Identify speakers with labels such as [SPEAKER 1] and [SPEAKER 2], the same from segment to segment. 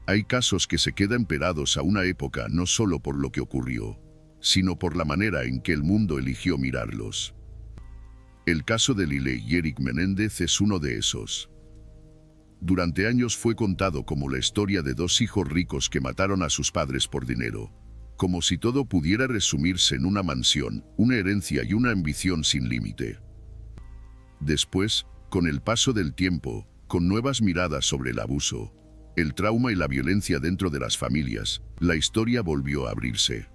[SPEAKER 1] Hay casos que se quedan pegados a una época no solo por lo que ocurrió, sino por la manera en que el mundo eligió mirarlos. El caso de Lyle y Eric Menéndez es uno de esos. Durante años fue contado como la historia de dos hijos ricos que mataron a sus padres por dinero, como si todo pudiera resumirse en una mansión, una herencia y una ambición sin límite. Después, con el paso del tiempo, con nuevas miradas sobre el abuso, el trauma y la violencia dentro de las familias, la historia volvió a abrirse.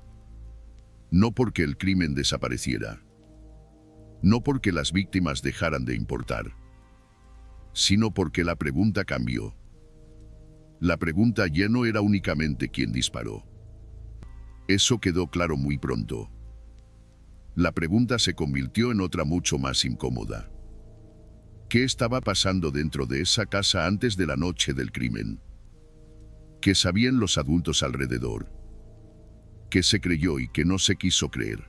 [SPEAKER 1] No porque el crimen desapareciera, no porque las víctimas dejaran de importar, sino porque la pregunta cambió. La pregunta ya no era únicamente quién disparó. Eso quedó claro muy pronto. La pregunta se convirtió en otra mucho más incómoda. ¿Qué estaba pasando dentro de esa casa antes de la noche del crimen? ¿Qué sabían los adultos alrededor? ¿Qué se creyó y qué no se quiso creer?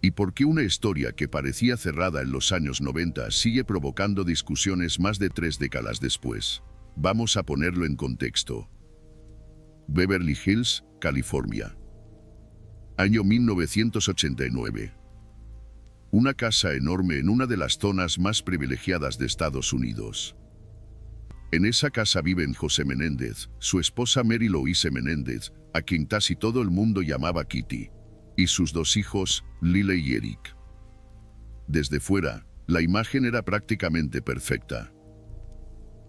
[SPEAKER 1] ¿Y por qué una historia que parecía cerrada en los años 90 sigue provocando discusiones más de 3 décadas después? Vamos a ponerlo en contexto. Beverly Hills, California. Año 1989. Una casa enorme en una de las zonas más privilegiadas de Estados Unidos. En esa casa viven José Menéndez, su esposa Mary Louise Menéndez, a quien casi todo el mundo llamaba Kitty, y sus dos hijos, Lyle y Eric. Desde fuera, la imagen era prácticamente perfecta.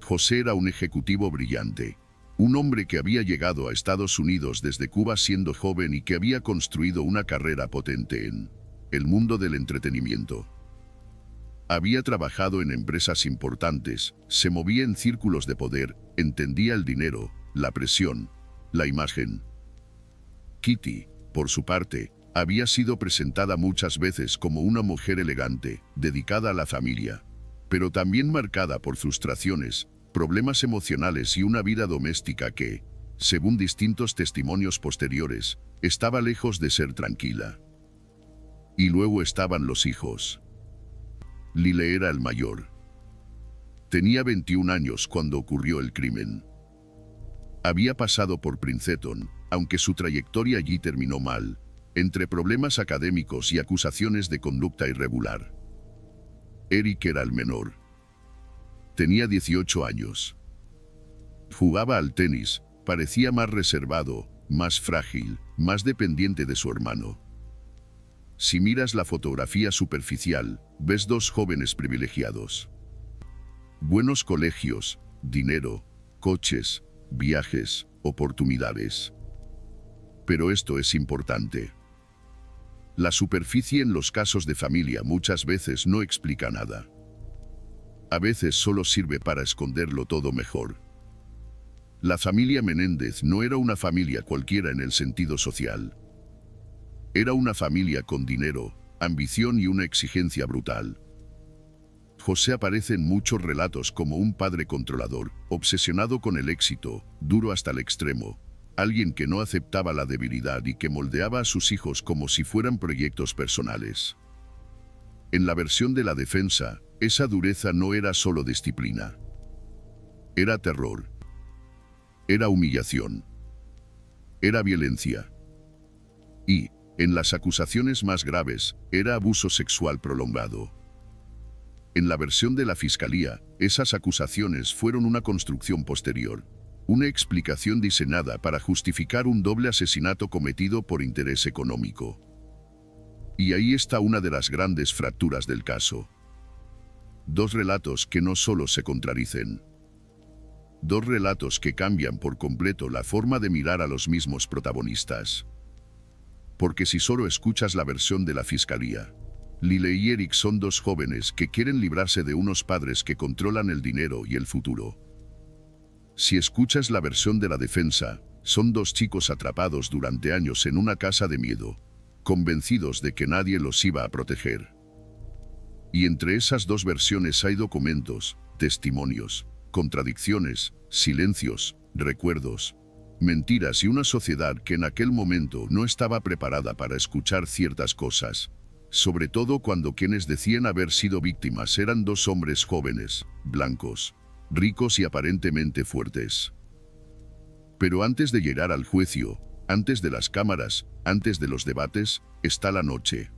[SPEAKER 1] José era un ejecutivo brillante, un hombre que había llegado a Estados Unidos desde Cuba siendo joven y que había construido una carrera potente en el mundo del entretenimiento. Había trabajado en empresas importantes, se movía en círculos de poder, entendía el dinero, la presión, la imagen. Kitty, por su parte, había sido presentada muchas veces como una mujer elegante, dedicada a la familia, pero también marcada por frustraciones, problemas emocionales y una vida doméstica que, según distintos testimonios posteriores, estaba lejos de ser tranquila. Y luego estaban los hijos. Lyle era el mayor. Tenía 21 años cuando ocurrió el crimen. Había pasado por Princeton, aunque su trayectoria allí terminó mal, entre problemas académicos y acusaciones de conducta irregular. Eric era el menor. Tenía 18 años. Jugaba al tenis, parecía más reservado, más frágil, más dependiente de su hermano. Si miras la fotografía superficial, ves dos jóvenes privilegiados. Buenos colegios, dinero, coches, viajes, oportunidades. Pero esto es importante. La superficie en los casos de familia muchas veces no explica nada. A veces solo sirve para esconderlo todo mejor. La familia Menéndez no era una familia cualquiera en el sentido social. Era una familia con dinero, ambición y una exigencia brutal. José aparece en muchos relatos como un padre controlador, obsesionado con el éxito, duro hasta el extremo, alguien que no aceptaba la debilidad y que moldeaba a sus hijos como si fueran proyectos personales. En la versión de la defensa, esa dureza no era solo disciplina. Era terror. Era humillación. Era violencia. Y, en las acusaciones más graves, era abuso sexual prolongado. En la versión de la fiscalía, esas acusaciones fueron una construcción posterior, una explicación diseñada para justificar un doble asesinato cometido por interés económico. Y ahí está una de las grandes fracturas del caso. Dos relatos que no solo se contradicen. Dos relatos que cambian por completo la forma de mirar a los mismos protagonistas. Porque si solo escuchas la versión de la fiscalía, Lyle y Eric son dos jóvenes que quieren librarse de unos padres que controlan el dinero y el futuro. Si escuchas la versión de la defensa, son dos chicos atrapados durante años en una casa de miedo, convencidos de que nadie los iba a proteger. Y entre esas dos versiones hay documentos, testimonios, contradicciones, silencios, recuerdos, mentiras y una sociedad que en aquel momento no estaba preparada para escuchar ciertas cosas, sobre todo cuando quienes decían haber sido víctimas eran dos hombres jóvenes, blancos, ricos y aparentemente fuertes. Pero antes de llegar al juicio, antes de las cámaras, antes de los debates, está la noche.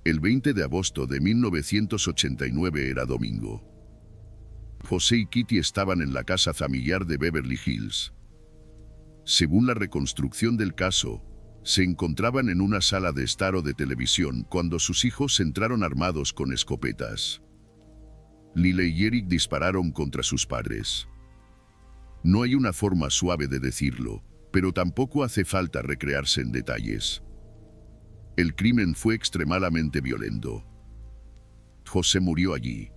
[SPEAKER 1] El 20 de agosto de 1989 era domingo. José y Kitty estaban en la casa familiar de Beverly Hills. Según la reconstrucción del caso, se encontraban en una sala de estar o de televisión cuando sus hijos entraron armados con escopetas. Lyle y Eric dispararon contra sus padres. No hay una forma suave de decirlo, pero tampoco hace falta recrearse en detalles. El crimen fue extremadamente violento. José murió allí.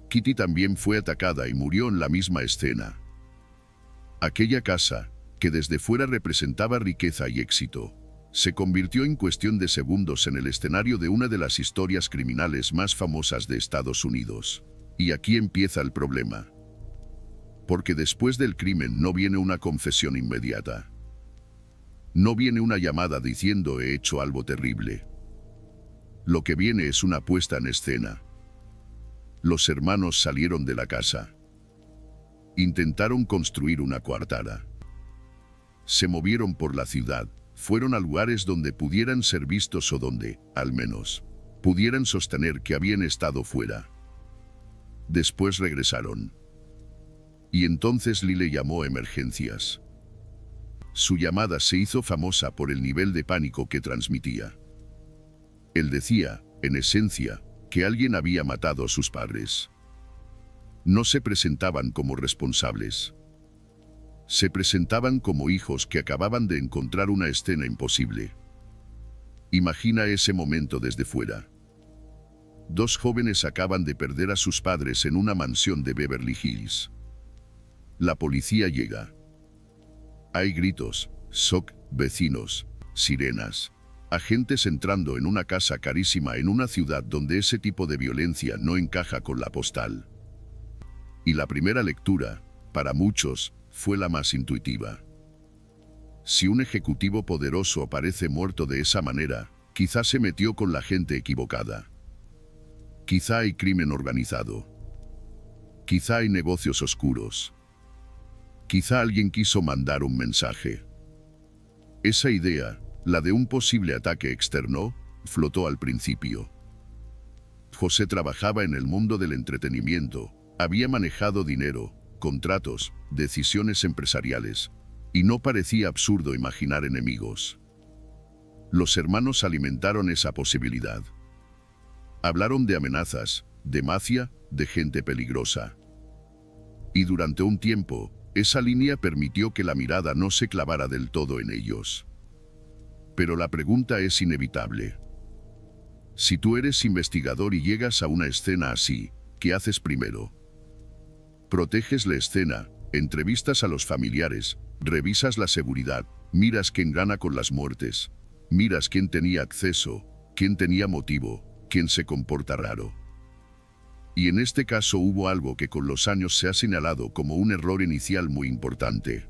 [SPEAKER 1] Kitty también fue atacada y murió en la misma escena. Aquella casa, que desde fuera representaba riqueza y éxito, se convirtió en cuestión de segundos en el escenario de una de las historias criminales más famosas de Estados Unidos. Y aquí empieza el problema. Porque después del crimen no viene una confesión inmediata. No viene una llamada diciendo he hecho algo terrible. Lo que viene es una puesta en escena. Los hermanos salieron de la casa. Intentaron construir una coartada. Se movieron por la ciudad, fueron a lugares donde pudieran ser vistos o donde, al menos, pudieran sostener que habían estado fuera. Después regresaron. Y entonces Lyle llamó a emergencias. Su llamada se hizo famosa por el nivel de pánico que transmitía. Él decía, en esencia, que alguien había matado a sus padres. No se presentaban como responsables. Se presentaban como hijos que acababan de encontrar una escena imposible. Imagina ese momento desde fuera. Dos jóvenes acaban de perder a sus padres en una mansión de Beverly Hills. La policía llega. Hay gritos, shock, vecinos, sirenas. Agentes entrando en una casa carísima en una ciudad donde ese tipo de violencia no encaja con la postal. Y la primera lectura, para muchos, fue la más intuitiva. Si un ejecutivo poderoso aparece muerto de esa manera, quizá se metió con la gente equivocada. Quizá hay crimen organizado. Quizá hay negocios oscuros. Quizá alguien quiso mandar un mensaje. Esa idea, la de un posible ataque externo, flotó al principio. José trabajaba en el mundo del entretenimiento, había manejado dinero, contratos, decisiones empresariales, y no parecía absurdo imaginar enemigos. Los hermanos alimentaron esa posibilidad. Hablaron de amenazas, de mafia, de gente peligrosa. Y durante un tiempo, esa línea permitió que la mirada no se clavara del todo en ellos. Pero la pregunta es inevitable. Si tú eres investigador y llegas a una escena así, ¿qué haces primero? Proteges la escena, entrevistas a los familiares, revisas la seguridad, miras quién gana con las muertes, miras quién tenía acceso, quién tenía motivo, quién se comporta raro. Y en este caso hubo algo que con los años se ha señalado como un error inicial muy importante.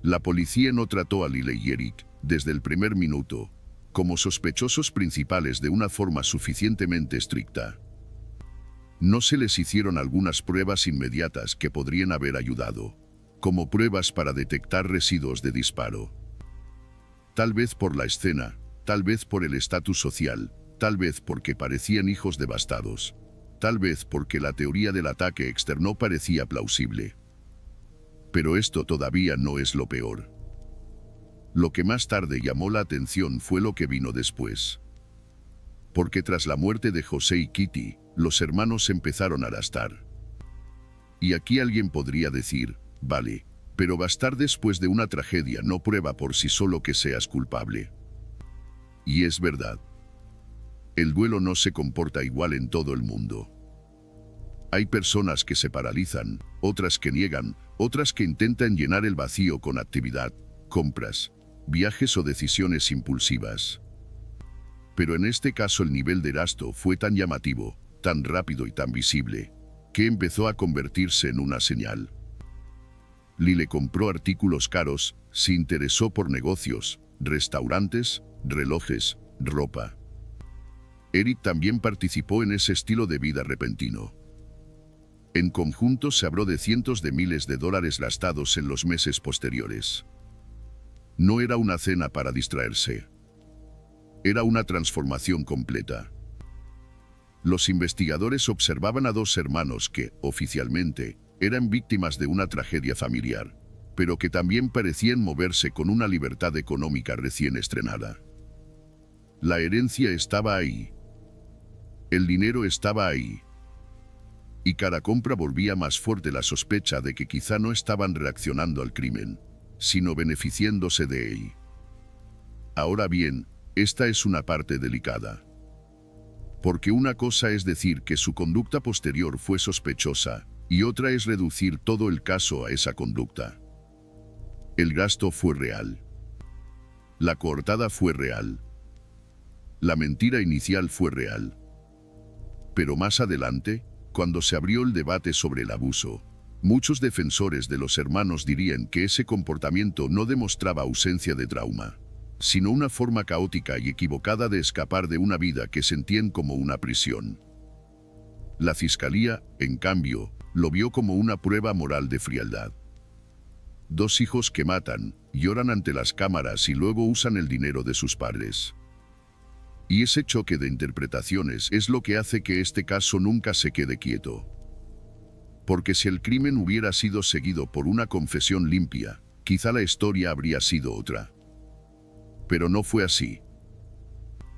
[SPEAKER 1] La policía no trató a Lyle y Eric, desde el primer minuto, como sospechosos principales de una forma suficientemente estricta. No se les hicieron algunas pruebas inmediatas que podrían haber ayudado, como pruebas para detectar residuos de disparo. Tal vez por la escena, tal vez por el estatus social, tal vez porque parecían hijos devastados, tal vez porque la teoría del ataque externo parecía plausible. Pero esto todavía no es lo peor. Lo que más tarde llamó la atención fue lo que vino después. Porque tras la muerte de José y Kitty, los hermanos empezaron a arrastrar. Y aquí alguien podría decir, vale, pero bastar después de una tragedia no prueba por sí solo que seas culpable. Y es verdad. El duelo no se comporta igual en todo el mundo. Hay personas que se paralizan, otras que niegan, otras que intentan llenar el vacío con actividad, compras, viajes o decisiones impulsivas. Pero en este caso el nivel de gasto fue tan llamativo, tan rápido y tan visible, que empezó a convertirse en una señal. Lyle compró artículos caros, se interesó por negocios, restaurantes, relojes, ropa. Eric también participó en ese estilo de vida repentino. En conjunto se habló de cientos de miles de dólares gastados en los meses posteriores. No era una cena para distraerse. Era una transformación completa. Los investigadores observaban a dos hermanos que, oficialmente, eran víctimas de una tragedia familiar, pero que también parecían moverse con una libertad económica recién estrenada. La herencia estaba ahí. El dinero estaba ahí. Y cada compra volvía más fuerte la sospecha de que quizá no estaban reaccionando al crimen, sino beneficiándose de él. Ahora bien, esta es una parte delicada. Porque una cosa es decir que su conducta posterior fue sospechosa, y otra es reducir todo el caso a esa conducta. El gasto fue real. La coartada fue real. La mentira inicial fue real. Pero más adelante, cuando se abrió el debate sobre el abuso, muchos defensores de los hermanos dirían que ese comportamiento no demostraba ausencia de trauma, sino una forma caótica y equivocada de escapar de una vida que sentían como una prisión. La fiscalía, en cambio, lo vio como una prueba moral de frialdad. Dos hijos que matan, lloran ante las cámaras y luego usan el dinero de sus padres. Y ese choque de interpretaciones es lo que hace que este caso nunca se quede quieto. Porque si el crimen hubiera sido seguido por una confesión limpia, quizá la historia habría sido otra. Pero no fue así.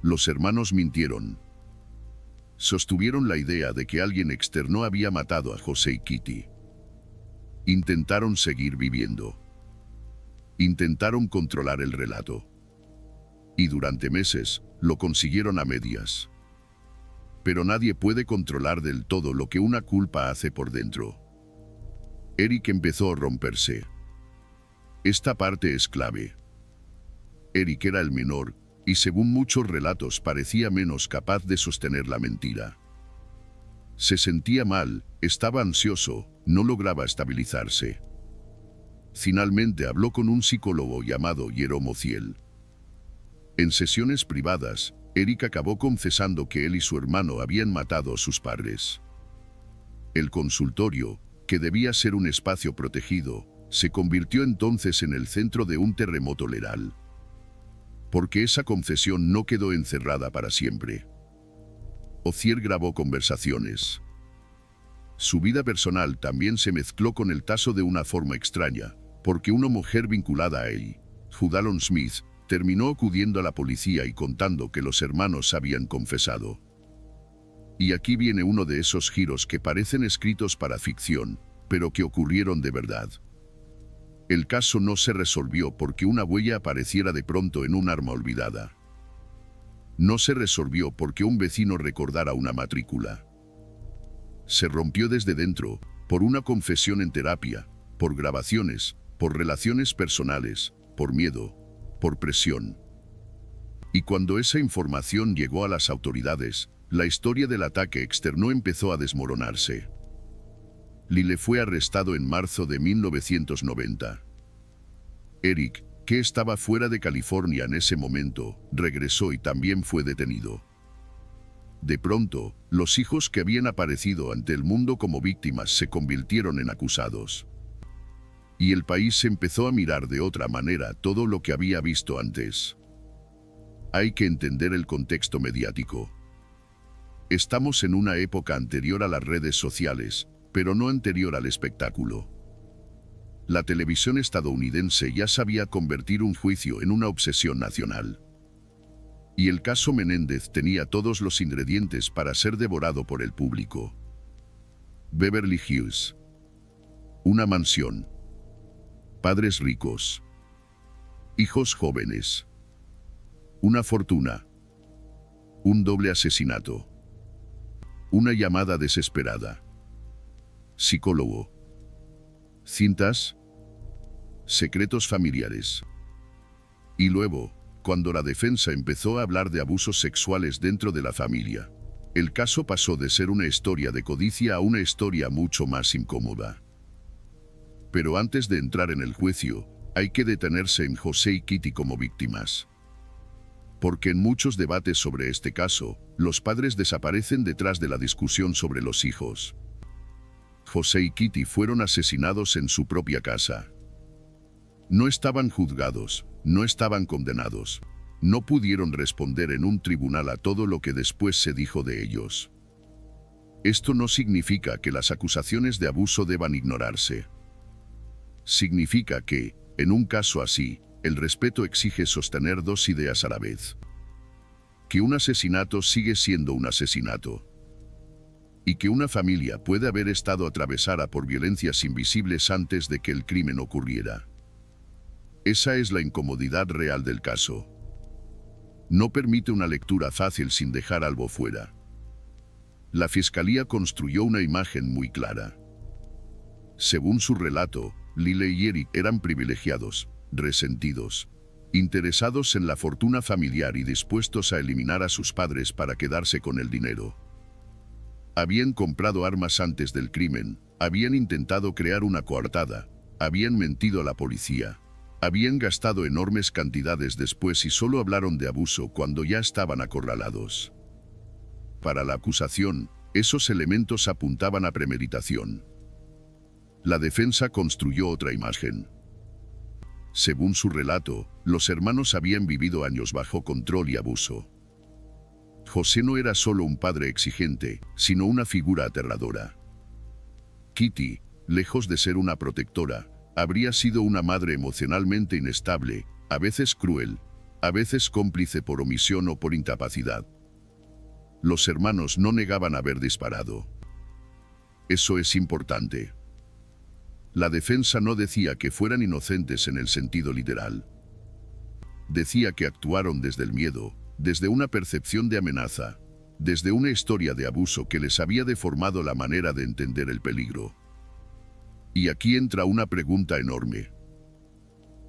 [SPEAKER 1] Los hermanos mintieron. Sostuvieron la idea de que alguien externo había matado a José y Kitty. Intentaron seguir viviendo. Intentaron controlar el relato. Y durante meses, lo consiguieron a medias. Pero nadie puede controlar del todo lo que una culpa hace por dentro. Eric empezó a romperse. Esta parte es clave. Eric era el menor, y según muchos relatos parecía menos capaz de sostener la mentira. Se sentía mal, estaba ansioso, no lograba estabilizarse. Finalmente habló con un psicólogo llamado Jerome Ciel. En sesiones privadas, Eric acabó confesando que él y su hermano habían matado a sus padres. El consultorio, que debía ser un espacio protegido, se convirtió entonces en el centro de un terremoto legal. Porque esa confesión no quedó encerrada para siempre. Ociel grabó conversaciones. Su vida personal también se mezcló con el caso de una forma extraña, porque una mujer vinculada a él, Judalon Smith, terminó acudiendo a la policía y contando que los hermanos habían confesado. Y aquí viene uno de esos giros que parecen escritos para ficción, pero que ocurrieron de verdad. El caso no se resolvió porque una huella apareciera de pronto en un arma olvidada. No se resolvió porque un vecino recordara una matrícula. Se rompió desde dentro, por una confesión en terapia, por grabaciones, por relaciones personales, por miedo, por presión. Y cuando esa información llegó a las autoridades, la historia del ataque externo empezó a desmoronarse. Lyle fue arrestado en marzo de 1990. Eric, que estaba fuera de California en ese momento, regresó y también fue detenido. De pronto, los hijos que habían aparecido ante el mundo como víctimas se convirtieron en acusados. Y el país empezó a mirar de otra manera todo lo que había visto antes. Hay que entender el contexto mediático. Estamos en una época anterior a las redes sociales, pero no anterior al espectáculo. La televisión estadounidense ya sabía convertir un juicio en una obsesión nacional. Y el caso Menéndez tenía todos los ingredientes para ser devorado por el público. Beverly Hills. Una mansión. Padres ricos. Hijos jóvenes. Una fortuna. Un doble asesinato. Una llamada desesperada. Psicólogo. Cintas. Secretos familiares. Y luego, cuando la defensa empezó a hablar de abusos sexuales dentro de la familia, el caso pasó de ser una historia de codicia a una historia mucho más incómoda. Pero antes de entrar en el juicio, hay que detenerse en José y Kitty como víctimas. Porque en muchos debates sobre este caso, los padres desaparecen detrás de la discusión sobre los hijos. José y Kitty fueron asesinados en su propia casa. No estaban juzgados, no estaban condenados. No pudieron responder en un tribunal a todo lo que después se dijo de ellos. Esto no significa que las acusaciones de abuso deban ignorarse. Significa que, en un caso así, el respeto exige sostener dos ideas a la vez. Que un asesinato sigue siendo un asesinato. Y que una familia puede haber estado atravesada por violencias invisibles antes de que el crimen ocurriera. Esa es la incomodidad real del caso. No permite una lectura fácil sin dejar algo fuera. La fiscalía construyó una imagen muy clara. Según su relato, Lyle y Eric eran privilegiados, resentidos, interesados en la fortuna familiar y dispuestos a eliminar a sus padres para quedarse con el dinero. Habían comprado armas antes del crimen, habían intentado crear una coartada, habían mentido a la policía, habían gastado enormes cantidades después y solo hablaron de abuso cuando ya estaban acorralados. Para la acusación, esos elementos apuntaban a premeditación. La defensa construyó otra imagen. Según su relato, los hermanos habían vivido años bajo control y abuso. José no era solo un padre exigente, sino una figura aterradora. Kitty, lejos de ser una protectora, habría sido una madre emocionalmente inestable, a veces cruel, a veces cómplice por omisión o por incapacidad. Los hermanos no negaban haber disparado. Eso es importante. La defensa no decía que fueran inocentes en el sentido literal. Decía que actuaron desde el miedo, desde una percepción de amenaza, desde una historia de abuso que les había deformado la manera de entender el peligro. Y aquí entra una pregunta enorme.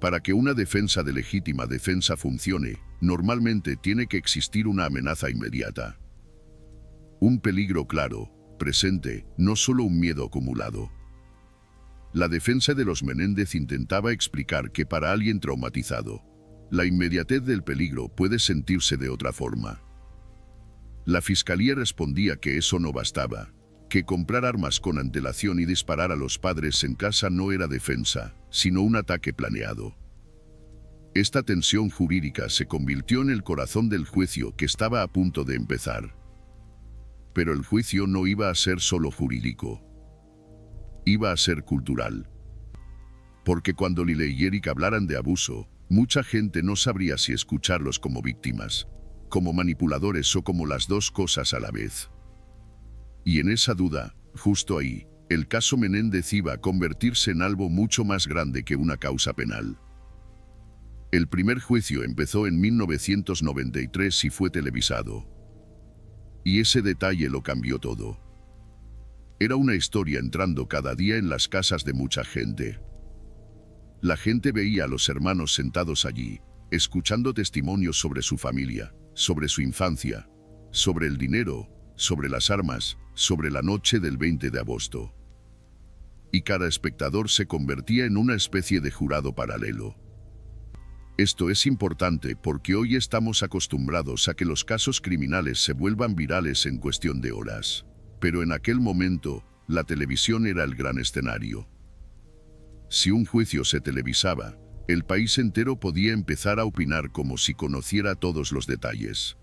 [SPEAKER 1] Para que una defensa de legítima defensa funcione, normalmente tiene que existir una amenaza inmediata. Un peligro claro, presente, no solo un miedo acumulado. La defensa de los Menéndez intentaba explicar que para alguien traumatizado, la inmediatez del peligro puede sentirse de otra forma. La fiscalía respondía que eso no bastaba, que comprar armas con antelación y disparar a los padres en casa no era defensa, sino un ataque planeado. Esta tensión jurídica se convirtió en el corazón del juicio que estaba a punto de empezar. Pero el juicio no iba a ser solo jurídico. Iba a ser cultural. Porque cuando Lyle y Eric hablaran de abuso, mucha gente no sabría si escucharlos como víctimas, como manipuladores o como las dos cosas a la vez. Y en esa duda, justo ahí, el caso Menéndez iba a convertirse en algo mucho más grande que una causa penal. El primer juicio empezó en 1993 y fue televisado. Y ese detalle lo cambió todo. Era una historia entrando cada día en las casas de mucha gente. La gente veía a los hermanos sentados allí, escuchando testimonios sobre su familia, sobre su infancia, sobre el dinero, sobre las armas, sobre la noche del 20 de agosto. Y cada espectador se convertía en una especie de jurado paralelo. Esto es importante porque hoy estamos acostumbrados a que los casos criminales se vuelvan virales en cuestión de horas. Pero en aquel momento, la televisión era el gran escenario. Si un juicio se televisaba, el país entero podía empezar a opinar como si conociera todos los detalles.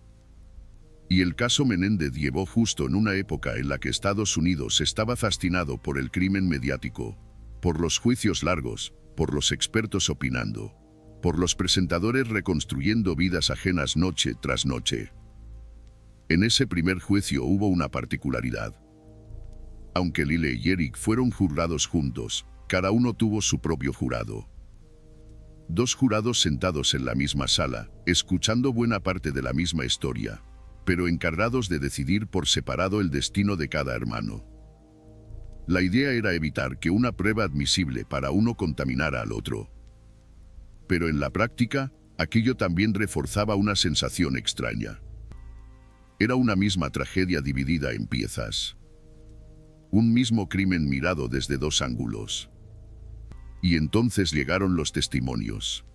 [SPEAKER 1] Y el caso Menéndez llegó justo en una época en la que Estados Unidos estaba fascinado por el crimen mediático, por los juicios largos, por los expertos opinando, por los presentadores reconstruyendo vidas ajenas noche tras noche. En ese primer juicio hubo una particularidad. Aunque Lyle y Eric fueron jurados juntos, cada uno tuvo su propio jurado. Dos jurados sentados en la misma sala, escuchando buena parte de la misma historia, pero encargados de decidir por separado el destino de cada hermano. La idea era evitar que una prueba admisible para uno contaminara al otro. Pero en la práctica, aquello también reforzaba una sensación extraña. Era una misma tragedia dividida en piezas. Un mismo crimen mirado desde dos ángulos. Y entonces llegaron los testimonios.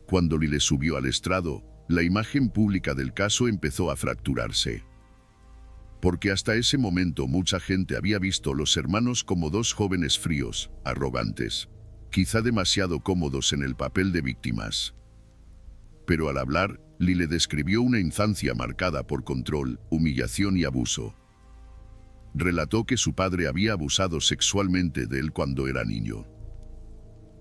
[SPEAKER 1] Cuando Lyle subió al estrado, la imagen pública del caso empezó a fracturarse. Porque hasta ese momento mucha gente había visto a los hermanos como dos jóvenes fríos, arrogantes, quizá demasiado cómodos en el papel de víctimas. Pero al hablar, Lyle describió una infancia marcada por control, humillación y abuso. Relató que su padre había abusado sexualmente de él cuando era niño.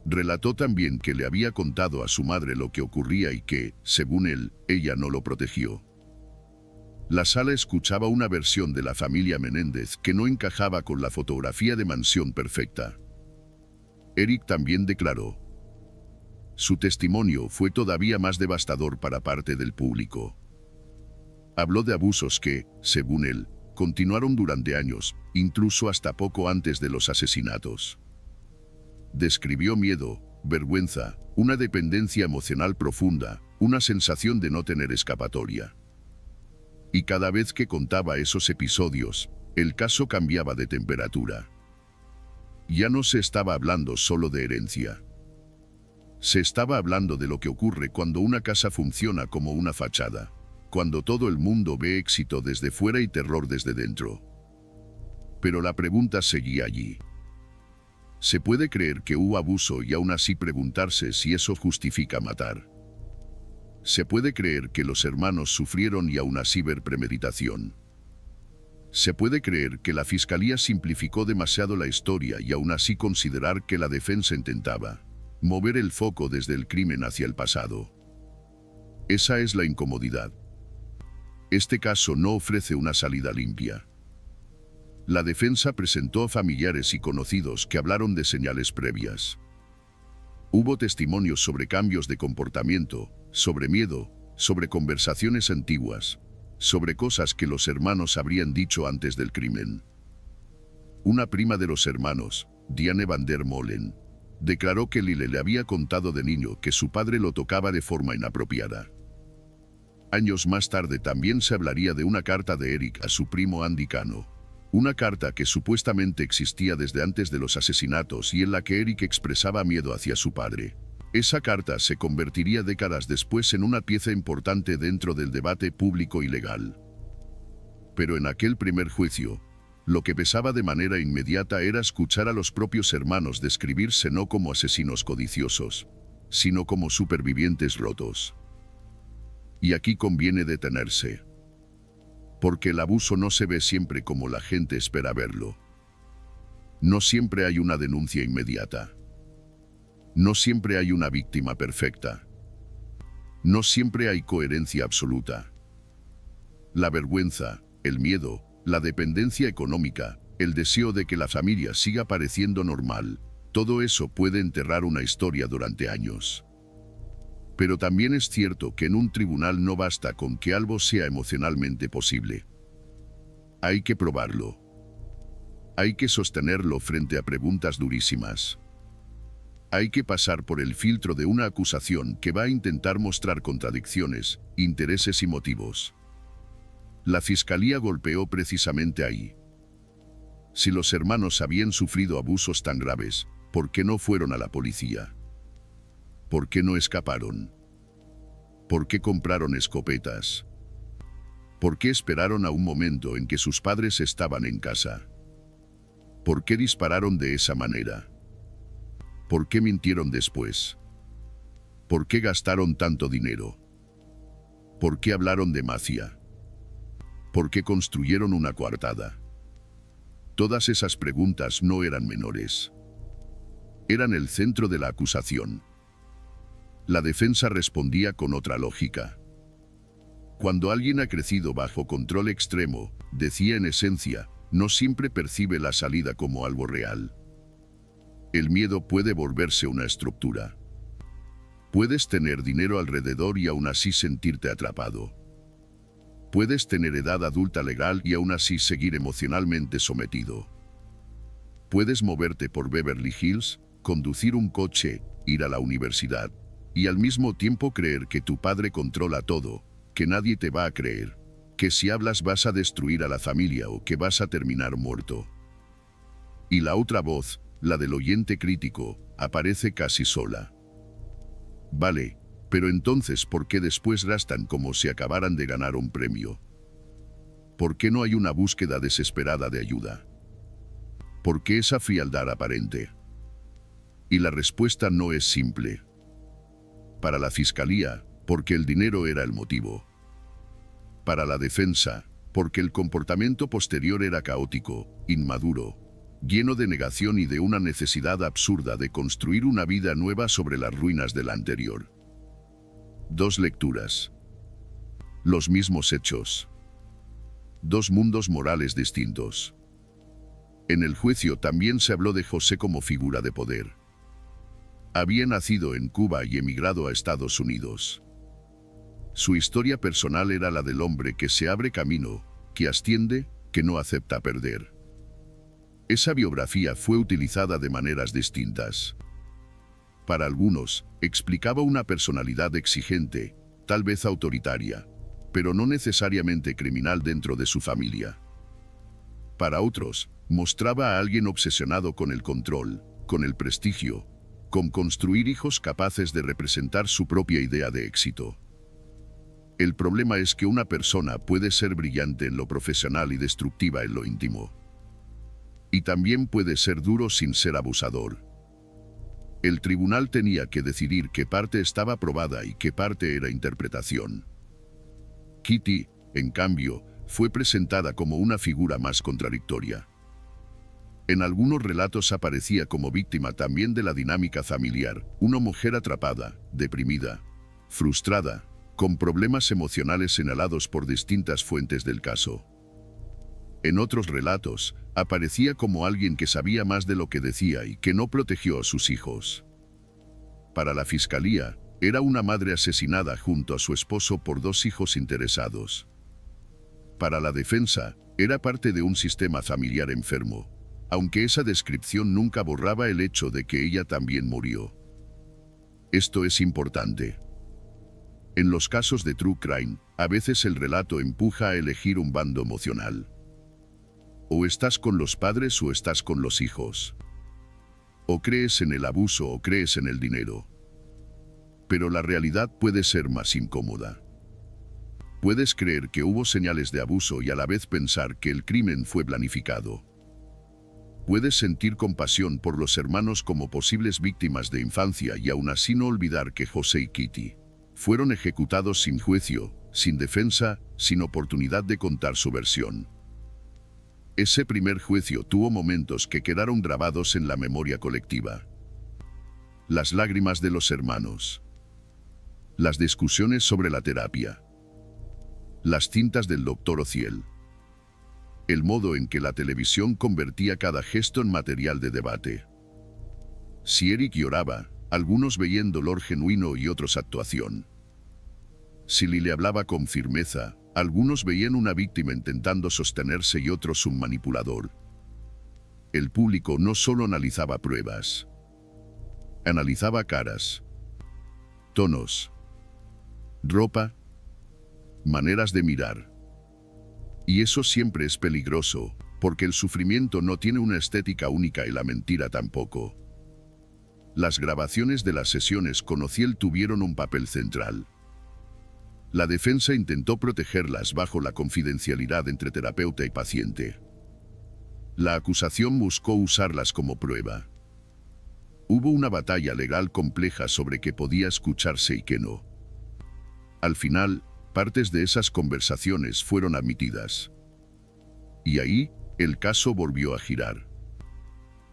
[SPEAKER 1] Relató también que le había contado a su madre lo que ocurría y que, según él, ella no lo protegió. La sala escuchaba una versión de la familia Menéndez que no encajaba con la fotografía de mansión perfecta. Eric también declaró. Su testimonio fue todavía más devastador para parte del público. Habló de abusos que, según él, continuaron durante años, incluso hasta poco antes de los asesinatos. Describió miedo, vergüenza, una dependencia emocional profunda, una sensación de no tener escapatoria. Y cada vez que contaba esos episodios, el caso cambiaba de temperatura. Ya no se estaba hablando solo de herencia. Se estaba hablando de lo que ocurre cuando una casa funciona como una fachada, cuando todo el mundo ve éxito desde fuera y terror desde dentro. Pero la pregunta seguía allí. Se puede creer que hubo abuso y aún así preguntarse si eso justifica matar. Se puede creer que los hermanos sufrieron y aún así ver premeditación. Se puede creer que la fiscalía simplificó demasiado la historia y aún así considerar que la defensa intentaba mover el foco desde el crimen hacia el pasado. Esa es la incomodidad. Este caso no ofrece una salida limpia. La defensa presentó a familiares y conocidos que hablaron de señales previas. Hubo testimonios sobre cambios de comportamiento, sobre miedo, sobre conversaciones antiguas, sobre cosas que los hermanos habrían dicho antes del crimen. Una prima de los hermanos, Diane van der Molen, declaró que Lyle le había contado de niño que su padre lo tocaba de forma inapropiada. Años más tarde también se hablaría de una carta de Eric a su primo Andy Cano. Una carta que supuestamente existía desde antes de los asesinatos y en la que Eric expresaba miedo hacia su padre. Esa carta se convertiría décadas después en una pieza importante dentro del debate público y legal. Pero en aquel primer juicio, lo que pesaba de manera inmediata era escuchar a los propios hermanos describirse no como asesinos codiciosos, sino como supervivientes rotos. Y aquí conviene detenerse. Porque el abuso no se ve siempre como la gente espera verlo. No siempre hay una denuncia inmediata. No siempre hay una víctima perfecta. No siempre hay coherencia absoluta. La vergüenza, el miedo, la dependencia económica, el deseo de que la familia siga pareciendo normal, todo eso puede enterrar una historia durante años. Pero también es cierto que en un tribunal no basta con que algo sea emocionalmente posible. Hay que probarlo. Hay que sostenerlo frente a preguntas durísimas. Hay que pasar por el filtro de una acusación que va a intentar mostrar contradicciones, intereses y motivos. La fiscalía golpeó precisamente ahí. Si los hermanos habían sufrido abusos tan graves, ¿por qué no fueron a la policía? ¿Por qué no escaparon? ¿Por qué compraron escopetas? ¿Por qué esperaron a un momento en que sus padres estaban en casa? ¿Por qué dispararon de esa manera? ¿Por qué mintieron después? ¿Por qué gastaron tanto dinero? ¿Por qué hablaron de mafia? ¿Por qué construyeron una coartada? Todas esas preguntas no eran menores. Eran el centro de la acusación. La defensa respondía con otra lógica. Cuando alguien ha crecido bajo control extremo, decía en esencia, no siempre percibe la salida como algo real. El miedo puede volverse una estructura. Puedes tener dinero alrededor y aún así sentirte atrapado. Puedes tener edad adulta legal y aún así seguir emocionalmente sometido. Puedes moverte por Beverly Hills, conducir un coche, ir a la universidad, y al mismo tiempo creer que tu padre controla todo, que nadie te va a creer, que si hablas vas a destruir a la familia o que vas a terminar muerto. Y la otra voz, la del oyente crítico, aparece casi sola. Vale, pero entonces ¿por qué después gastan como si acabaran de ganar un premio? ¿por qué no hay una búsqueda desesperada de ayuda? ¿Por qué esa frialdad aparente? Y la respuesta no es simple. Para la fiscalía, porque el dinero era el motivo. Para la defensa, porque el comportamiento posterior era caótico, inmaduro, lleno de negación y de una necesidad absurda de construir una vida nueva sobre las ruinas de la anterior. Dos lecturas. Los mismos hechos. Dos mundos morales distintos. En el juicio también se habló de José como figura de poder. Había nacido en Cuba y emigrado a Estados Unidos. Su historia personal era la del hombre que se abre camino, que asciende, que no acepta perder. Esa biografía fue utilizada de maneras distintas. Para algunos, explicaba una personalidad exigente, tal vez autoritaria, pero no necesariamente criminal dentro de su familia. Para otros, mostraba a alguien obsesionado con el control, con el prestigio, con construir hijos capaces de representar su propia idea de éxito. El problema es que una persona puede ser brillante en lo profesional y destructiva en lo íntimo. Y también puede ser duro sin ser abusador. El tribunal tenía que decidir qué parte estaba probada y qué parte era interpretación. Kitty, en cambio, fue presentada como una figura más contradictoria. En algunos relatos aparecía como víctima también de la dinámica familiar, una mujer atrapada, deprimida, frustrada, con problemas emocionales señalados por distintas fuentes del caso. En otros relatos, aparecía como alguien que sabía más de lo que decía y que no protegió a sus hijos. Para la fiscalía, era una madre asesinada junto a su esposo por dos hijos interesados. Para la defensa, era parte de un sistema familiar enfermo, aunque esa descripción nunca borraba el hecho de que ella también murió. Esto es importante. En los casos de true crime, a veces el relato empuja a elegir un bando emocional. O estás con los padres o estás con los hijos. O crees en el abuso o crees en el dinero. Pero la realidad puede ser más incómoda. Puedes creer que hubo señales de abuso y a la vez pensar que el crimen fue planificado. Puedes sentir compasión por los hermanos como posibles víctimas de infancia y aún así no olvidar que José y Kitty fueron ejecutados sin juicio, sin defensa, sin oportunidad de contar su versión. Ese primer juicio tuvo momentos que quedaron grabados en la memoria colectiva. Las lágrimas de los hermanos. Las discusiones sobre la terapia. Las cintas del doctor Ociel. El modo en que la televisión convertía cada gesto en material de debate. Si Eric lloraba, algunos veían dolor genuino y otros actuación. Si Lily hablaba con firmeza, algunos veían una víctima intentando sostenerse y otros un manipulador. El público no solo analizaba pruebas, analizaba caras, tonos, ropa, maneras de mirar. Y eso siempre es peligroso, porque el sufrimiento no tiene una estética única y la mentira tampoco. Las grabaciones de las sesiones con Ociel tuvieron un papel central. La defensa intentó protegerlas bajo la confidencialidad entre terapeuta y paciente. La acusación buscó usarlas como prueba. Hubo una batalla legal compleja sobre qué podía escucharse y qué no. Al final, partes de esas conversaciones fueron admitidas. Y ahí, el caso volvió a girar.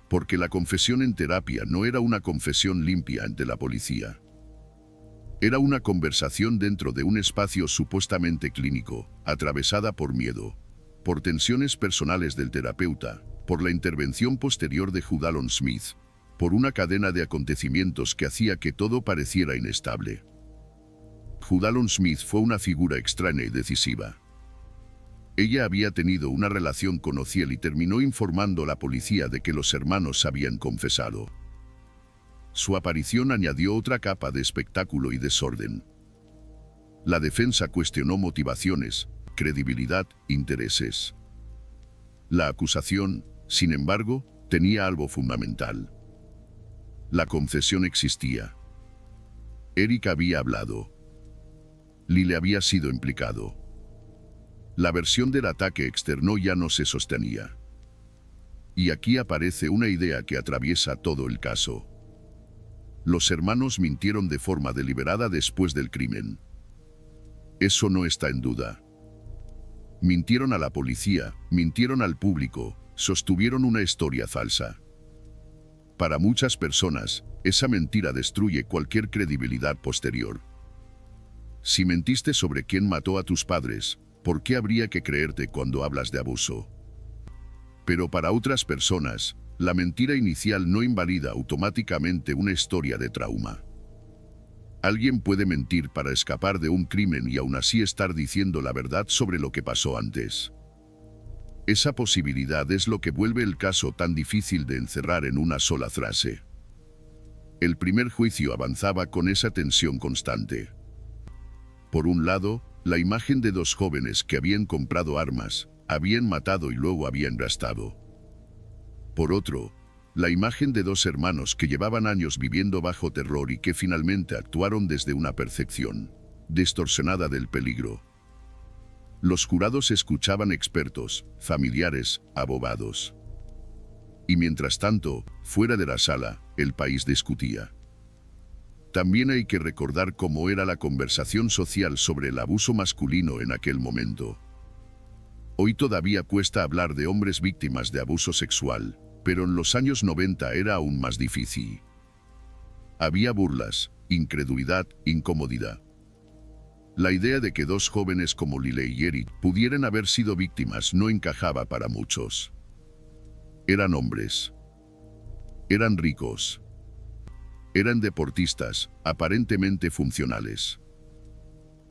[SPEAKER 1] Porque la confesión en terapia no era una confesión limpia ante la policía. Era una conversación dentro de un espacio supuestamente clínico, atravesada por miedo, por tensiones personales del terapeuta, por la intervención posterior de Hugh Allen Smith, por una cadena de acontecimientos que hacía que todo pareciera inestable. Hugh Allen Smith fue una figura extraña y decisiva. Ella había tenido una relación con Ociel y terminó informando a la policía de que los hermanos habían confesado. Su aparición añadió otra capa de espectáculo y desorden. La defensa cuestionó motivaciones, credibilidad, intereses. La acusación, sin embargo, tenía algo fundamental. La confesión existía. Eric había hablado. Lyle había sido implicado. La versión del ataque externo ya no se sostenía. Y aquí aparece una idea que atraviesa todo el caso. Los hermanos mintieron de forma deliberada después del crimen. Eso no está en duda. Mintieron a la policía, mintieron al público, sostuvieron una historia falsa. Para muchas personas, esa mentira destruye cualquier credibilidad posterior. Si mentiste sobre quién mató a tus padres, ¿por qué habría que creerte cuando hablas de abuso? Pero para otras personas, la mentira inicial no invalida automáticamente una historia de trauma. Alguien puede mentir para escapar de un crimen y aún así estar diciendo la verdad sobre lo que pasó antes. Esa posibilidad es lo que vuelve el caso tan difícil de encerrar en una sola frase. El primer juicio avanzaba con esa tensión constante. Por un lado, la imagen de dos jóvenes que habían comprado armas, habían matado y luego habían gastado. Por otro, la imagen de dos hermanos que llevaban años viviendo bajo terror y que finalmente actuaron desde una percepción distorsionada del peligro. Los jurados escuchaban expertos, familiares, abogados. Y mientras tanto, fuera de la sala, el país discutía. También hay que recordar cómo era la conversación social sobre el abuso masculino en aquel momento. Hoy todavía cuesta hablar de hombres víctimas de abuso sexual, pero en los años 90 era aún más difícil. Había burlas, incredulidad, incomodidad. La idea de que dos jóvenes como Lyle y Eric pudieran haber sido víctimas no encajaba para muchos. Eran hombres. Eran ricos. Eran deportistas, aparentemente funcionales.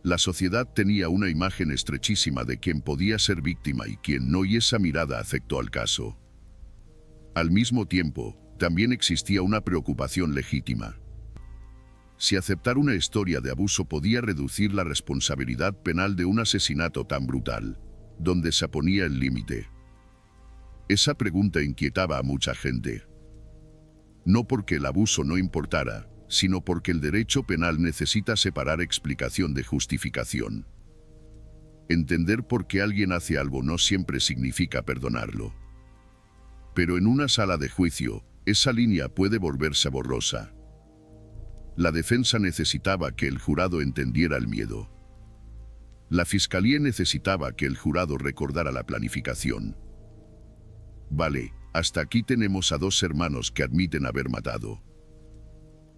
[SPEAKER 1] La sociedad tenía una imagen estrechísima de quién podía ser víctima y quién no, y esa mirada afectó al caso. Al mismo tiempo, también existía una preocupación legítima. Si aceptar una historia de abuso podía reducir la responsabilidad penal de un asesinato tan brutal, ¿dónde se ponía el límite? Esa pregunta inquietaba a mucha gente. No porque el abuso no importara, sino porque el derecho penal necesita separar explicación de justificación. Entender por qué alguien hace algo no siempre significa perdonarlo. Pero en una sala de juicio, esa línea puede volverse borrosa. La defensa necesitaba que el jurado entendiera el miedo. La fiscalía necesitaba que el jurado recordara la planificación. Vale, hasta aquí tenemos a dos hermanos que admiten haber matado.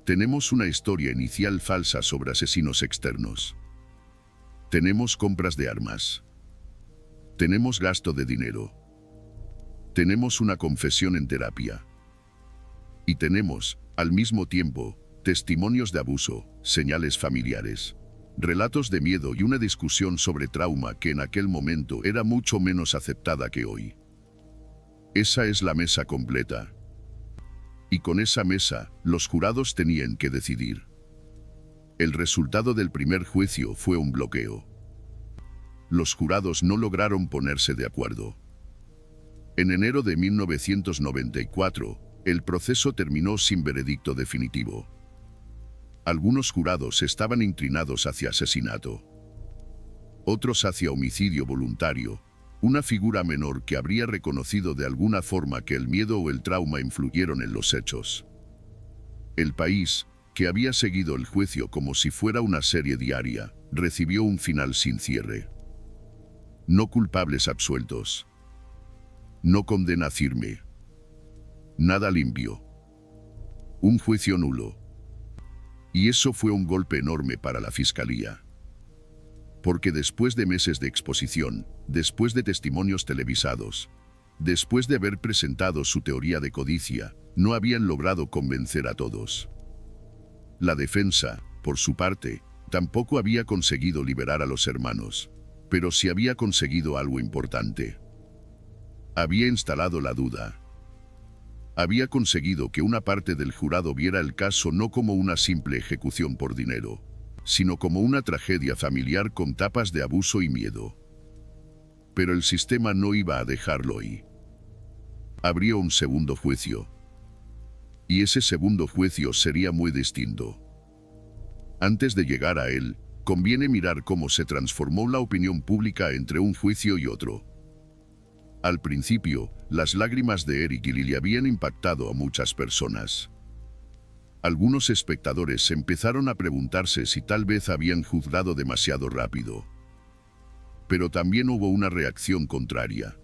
[SPEAKER 1] Tenemos una historia inicial falsa sobre asesinos externos. Tenemos compras de armas. Tenemos gasto de dinero. Tenemos una confesión en terapia. Y tenemos, al mismo tiempo, testimonios de abuso, señales familiares, relatos de miedo y una discusión sobre trauma que en aquel momento era mucho menos aceptada que hoy. Esa es la mesa completa. Y con esa mesa, los jurados tenían que decidir. El resultado del primer juicio fue un bloqueo. Los jurados no lograron ponerse de acuerdo. En enero de 1994, el proceso terminó sin veredicto definitivo. Algunos jurados estaban inclinados hacia asesinato. Otros hacia homicidio voluntario, una figura menor que habría reconocido de alguna forma que el miedo o el trauma influyeron en los hechos. El país, que había seguido el juicio como si fuera una serie diaria, recibió un final sin cierre. No culpables absueltos. No condena firme. Nada limpio. Un juicio nulo. Y eso fue un golpe enorme para la fiscalía. Porque después de meses de exposición, después de testimonios televisados, después de haber presentado su teoría de codicia, no habían logrado convencer a todos. La defensa, por su parte, tampoco había conseguido liberar a los hermanos, pero sí había conseguido algo importante. Había instalado la duda. Había conseguido que una parte del jurado viera el caso no como una simple ejecución por dinero, sino como una tragedia familiar con tapas de abuso y miedo. Pero el sistema no iba a dejarlo ahí. Abrió un segundo juicio. Y ese segundo juicio sería muy distinto. Antes de llegar a él, conviene mirar cómo se transformó la opinión pública entre un juicio y otro. Al principio, las lágrimas de Eric y Lily habían impactado a muchas personas. Algunos espectadores empezaron a preguntarse si tal vez habían juzgado demasiado rápido. Pero también hubo una reacción contraria.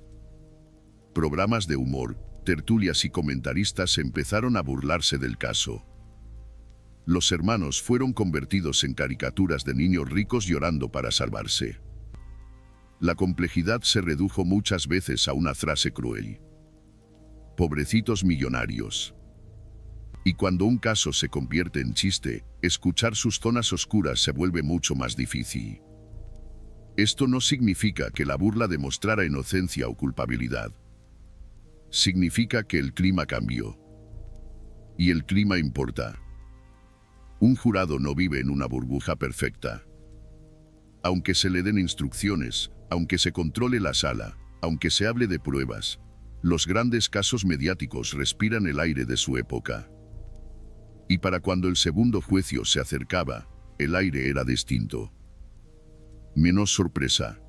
[SPEAKER 1] Programas de humor, tertulias y comentaristas empezaron a burlarse del caso. Los hermanos fueron convertidos en caricaturas de niños ricos llorando para salvarse. La complejidad se redujo muchas veces a una frase cruel: pobrecitos millonarios. Y cuando un caso se convierte en chiste, escuchar sus zonas oscuras se vuelve mucho más difícil. Esto no significa que la burla demostrara inocencia o culpabilidad. Significa que el clima cambió. Y el clima importa. Un jurado no vive en una burbuja perfecta. Aunque se le den instrucciones, aunque se controle la sala, aunque se hable de pruebas, los grandes casos mediáticos respiran el aire de su época. Y para cuando el segundo juicio se acercaba, el aire era distinto. Menos sorpresa.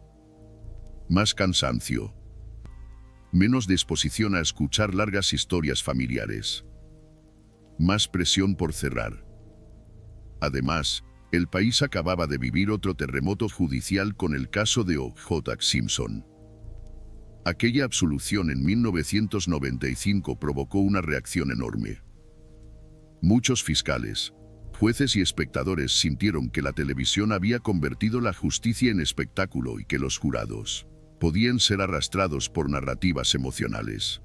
[SPEAKER 1] Más cansancio. Menos disposición a escuchar largas historias familiares. Más presión por cerrar. Además, el país acababa de vivir otro terremoto judicial con el caso de O.J. Simpson. Aquella absolución en 1995 provocó una reacción enorme. Muchos fiscales, jueces y espectadores sintieron que la televisión había convertido la justicia en espectáculo y que los jurados podían ser arrastrados por narrativas emocionales.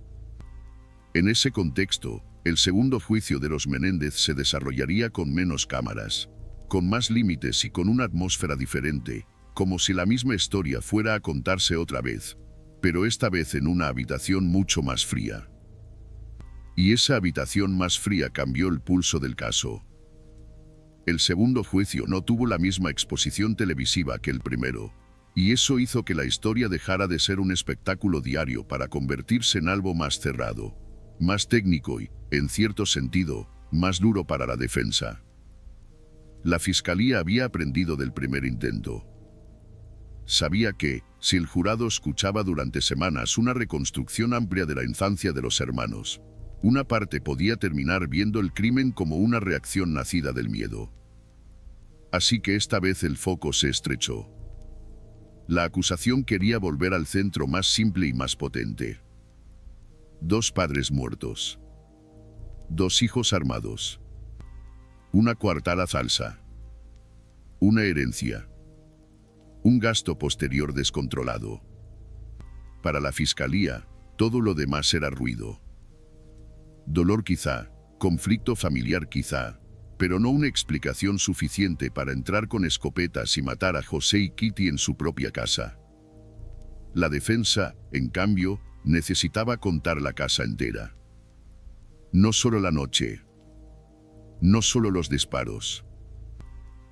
[SPEAKER 1] En ese contexto, el segundo juicio de los Menéndez se desarrollaría con menos cámaras, con más límites y con una atmósfera diferente, como si la misma historia fuera a contarse otra vez, pero esta vez en una habitación mucho más fría. Y esa habitación más fría cambió el pulso del caso. El segundo juicio no tuvo la misma exposición televisiva que el primero, y eso hizo que la historia dejara de ser un espectáculo diario para convertirse en algo más cerrado, más técnico y, en cierto sentido, más duro para la defensa. La fiscalía había aprendido del primer intento. Sabía que, si el jurado escuchaba durante semanas una reconstrucción amplia de la infancia de los hermanos, una parte podía terminar viendo el crimen como una reacción nacida del miedo. Así que esta vez el foco se estrechó. La acusación quería volver al centro más simple y más potente. 2 padres muertos. 2 hijos armados. Una coartada falsa. Una herencia. Un gasto posterior descontrolado. Para la fiscalía, todo lo demás era ruido. Dolor quizá, conflicto familiar quizá, pero no una explicación suficiente para entrar con escopetas y matar a José y Kitty en su propia casa. La defensa, en cambio, necesitaba contar la casa entera. No solo la noche. No solo los disparos.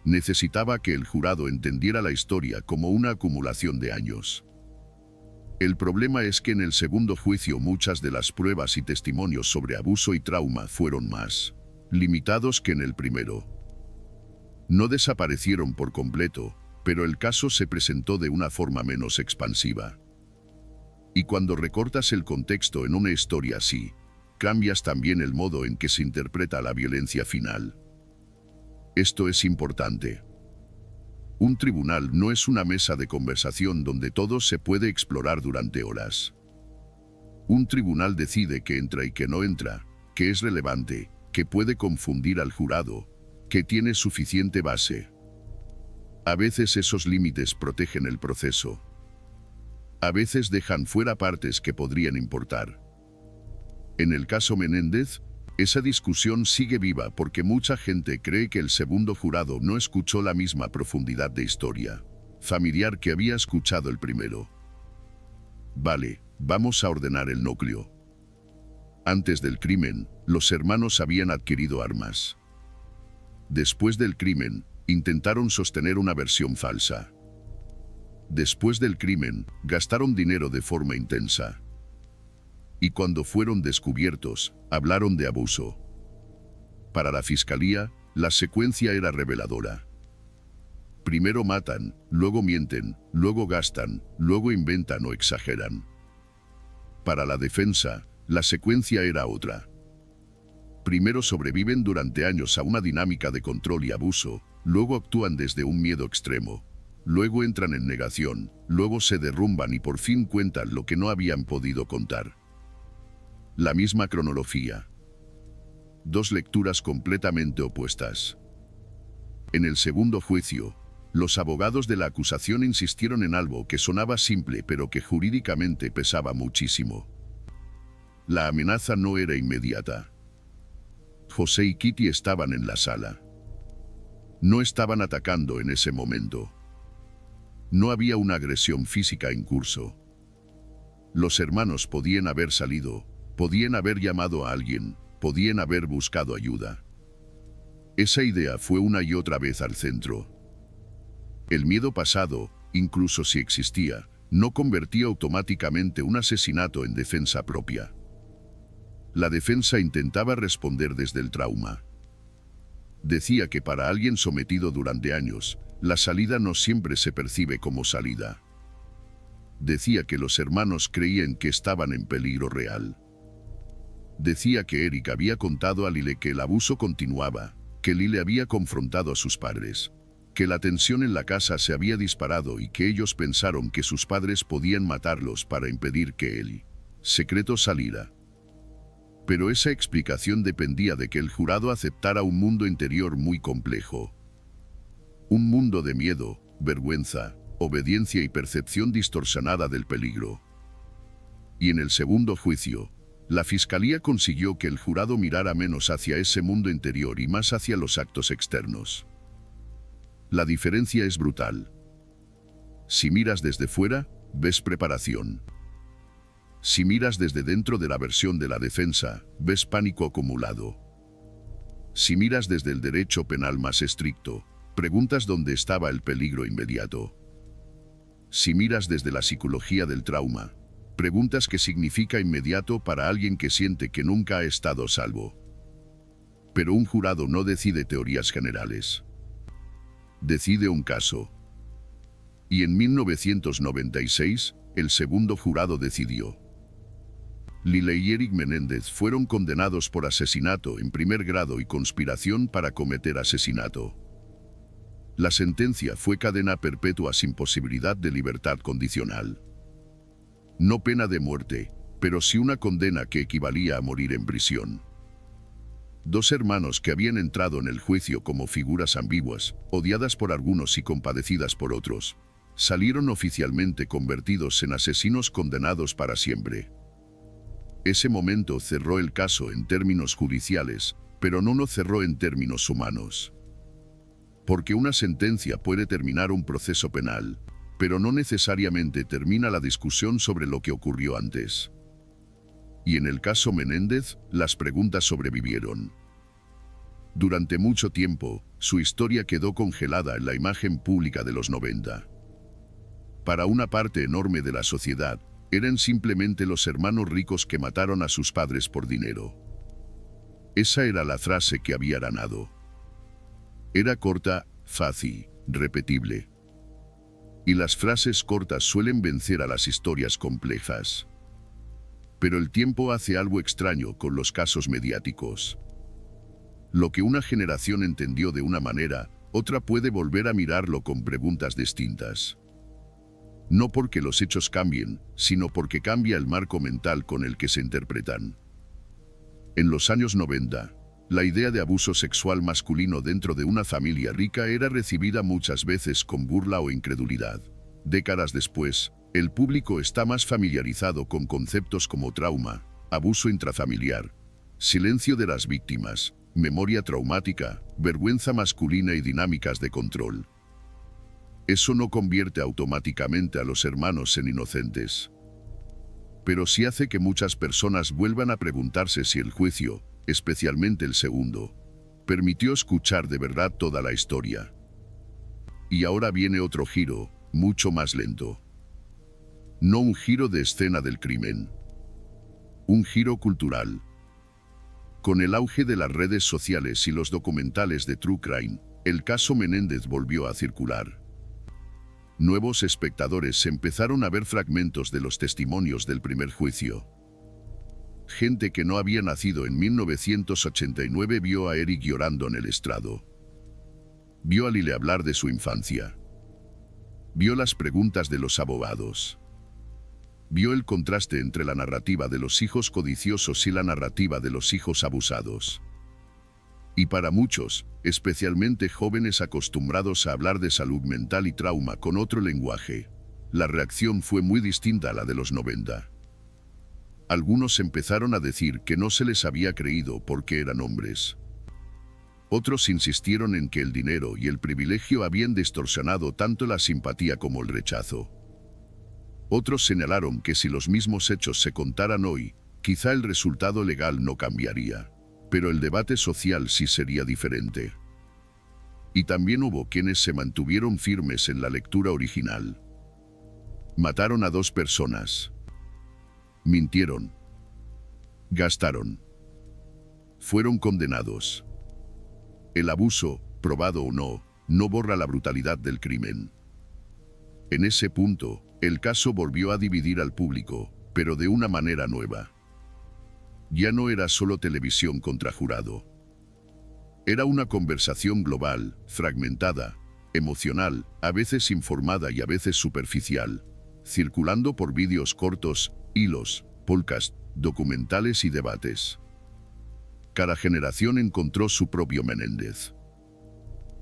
[SPEAKER 1] Necesitaba que el jurado entendiera la historia como una acumulación de años. El problema es que en el segundo juicio muchas de las pruebas y testimonios sobre abuso y trauma fueron más limitados que en el primero. No desaparecieron por completo, pero el caso se presentó de una forma menos expansiva. Y cuando recortas el contexto en una historia así, cambias también el modo en que se interpreta la violencia final. Esto es importante. Un tribunal no es una mesa de conversación donde todo se puede explorar durante horas. Un tribunal decide qué entra y qué no entra, qué es relevante, qué puede confundir al jurado, qué tiene suficiente base. A veces esos límites protegen el proceso. A veces dejan fuera partes que podrían importar. En el caso Menéndez, esa discusión sigue viva porque mucha gente cree que el segundo jurado no escuchó la misma profundidad de historia familiar que había escuchado el primero. Vale, vamos a ordenar el núcleo. Antes del crimen, los hermanos habían adquirido armas. Después del crimen, intentaron sostener una versión falsa. Después del crimen, gastaron dinero de forma intensa. Y cuando fueron descubiertos, hablaron de abuso. Para la fiscalía, la secuencia era reveladora. Primero matan, luego mienten, luego gastan, luego inventan o exageran. Para la defensa, la secuencia era otra. Primero sobreviven durante años a una dinámica de control y abuso, luego actúan desde un miedo extremo, luego entran en negación, luego se derrumban y por fin cuentan lo que no habían podido contar. La misma cronología. Dos lecturas completamente opuestas. En el segundo juicio, los abogados de la acusación insistieron en algo que sonaba simple pero que jurídicamente pesaba muchísimo. La amenaza no era inmediata. José y Kitty estaban en la sala. No estaban atacando en ese momento. No había una agresión física en curso. Los hermanos podían haber salido, podían haber llamado a alguien, podían haber buscado ayuda. Esa idea fue una y otra vez al centro. El miedo pasado, incluso si existía, no convertía automáticamente un asesinato en defensa propia. La defensa intentaba responder desde el trauma. Decía que para alguien sometido durante años, la salida no siempre se percibe como salida. Decía que los hermanos creían que estaban en peligro real. Decía que Eric había contado a Lyle que el abuso continuaba, que Lyle había confrontado a sus padres, que la tensión en la casa se había disparado y que ellos pensaron que sus padres podían matarlos para impedir que el secreto saliera. Pero esa explicación dependía de que el jurado aceptara un mundo interior muy complejo. Un mundo de miedo, vergüenza, obediencia y percepción distorsionada del peligro. Y en el segundo juicio, la fiscalía consiguió que el jurado mirara menos hacia ese mundo interior y más hacia los actos externos. La diferencia es brutal. Si miras desde fuera, ves preparación. Si miras desde dentro de la versión de la defensa, ves pánico acumulado. Si miras desde el derecho penal más estricto, preguntas dónde estaba el peligro inmediato. Si miras desde la psicología del trauma, preguntas qué significa inmediato para alguien que siente que nunca ha estado a salvo. Pero un jurado no decide teorías generales. Decide un caso. Y en 1996, el segundo jurado decidió. Lyle y Eric Menéndez fueron condenados por asesinato en primer grado y conspiración para cometer asesinato. La sentencia fue cadena perpetua sin posibilidad de libertad condicional. No pena de muerte, pero sí una condena que equivalía a morir en prisión. Dos hermanos que habían entrado en el juicio como figuras ambiguas, odiadas por algunos y compadecidas por otros, salieron oficialmente convertidos en asesinos condenados para siempre. Ese momento cerró el caso en términos judiciales, pero no lo cerró en términos humanos. Porque una sentencia puede terminar un proceso penal, pero no necesariamente termina la discusión sobre lo que ocurrió antes. Y en el caso Menéndez, las preguntas sobrevivieron. Durante mucho tiempo, su historia quedó congelada en la imagen pública de los 90. Para una parte enorme de la sociedad, eran simplemente los hermanos ricos que mataron a sus padres por dinero. Esa era la frase que había ganado. Era corta, fácil, repetible. Y las frases cortas suelen vencer a las historias complejas. Pero el tiempo hace algo extraño con los casos mediáticos. Lo que una generación entendió de una manera, otra puede volver a mirarlo con preguntas distintas. No porque los hechos cambien, sino porque cambia el marco mental con el que se interpretan. En los años 90, la idea de abuso sexual masculino dentro de una familia rica era recibida muchas veces con burla o incredulidad. Décadas después, el público está más familiarizado con conceptos como trauma, abuso intrafamiliar, silencio de las víctimas, memoria traumática, vergüenza masculina y dinámicas de control. Eso no convierte automáticamente a los hermanos en inocentes. Pero sí hace que muchas personas vuelvan a preguntarse si el juicio, especialmente el segundo, permitió escuchar de verdad toda la historia. Y ahora viene otro giro, mucho más lento. No un giro de escena del crimen. Un giro cultural. Con el auge de las redes sociales y los documentales de True Crime, El caso Menéndez volvió a circular. Nuevos espectadores empezaron a ver fragmentos de los testimonios del primer juicio. Gente que no había nacido en 1989 vio a Eric llorando en el estrado. Vio a Lile hablar de su infancia. Vio las preguntas de los abogados. Vio el contraste entre la narrativa de los hijos codiciosos y la narrativa de los hijos abusados. Y para muchos, especialmente jóvenes acostumbrados a hablar de salud mental y trauma con otro lenguaje, la reacción fue muy distinta a la de los 90. Algunos empezaron a decir que no se les había creído porque eran hombres. Otros insistieron en que el dinero y el privilegio habían distorsionado tanto la simpatía como el rechazo. Otros señalaron que si los mismos hechos se contaran hoy, quizá el resultado legal no cambiaría, pero el debate social sí sería diferente. Y también hubo quienes se mantuvieron firmes en la lectura original. Mataron a 2 personas. Mintieron. Gastaron. Fueron condenados. El abuso, probado o no, no borra la brutalidad del crimen. En ese punto, el caso volvió a dividir al público, pero de una manera nueva. Ya no era solo televisión contra jurado. Era una conversación global, fragmentada, emocional, a veces informada y a veces superficial, circulando por vídeos cortos, hilos, podcasts, documentales y debates. Cada generación encontró su propio Menéndez.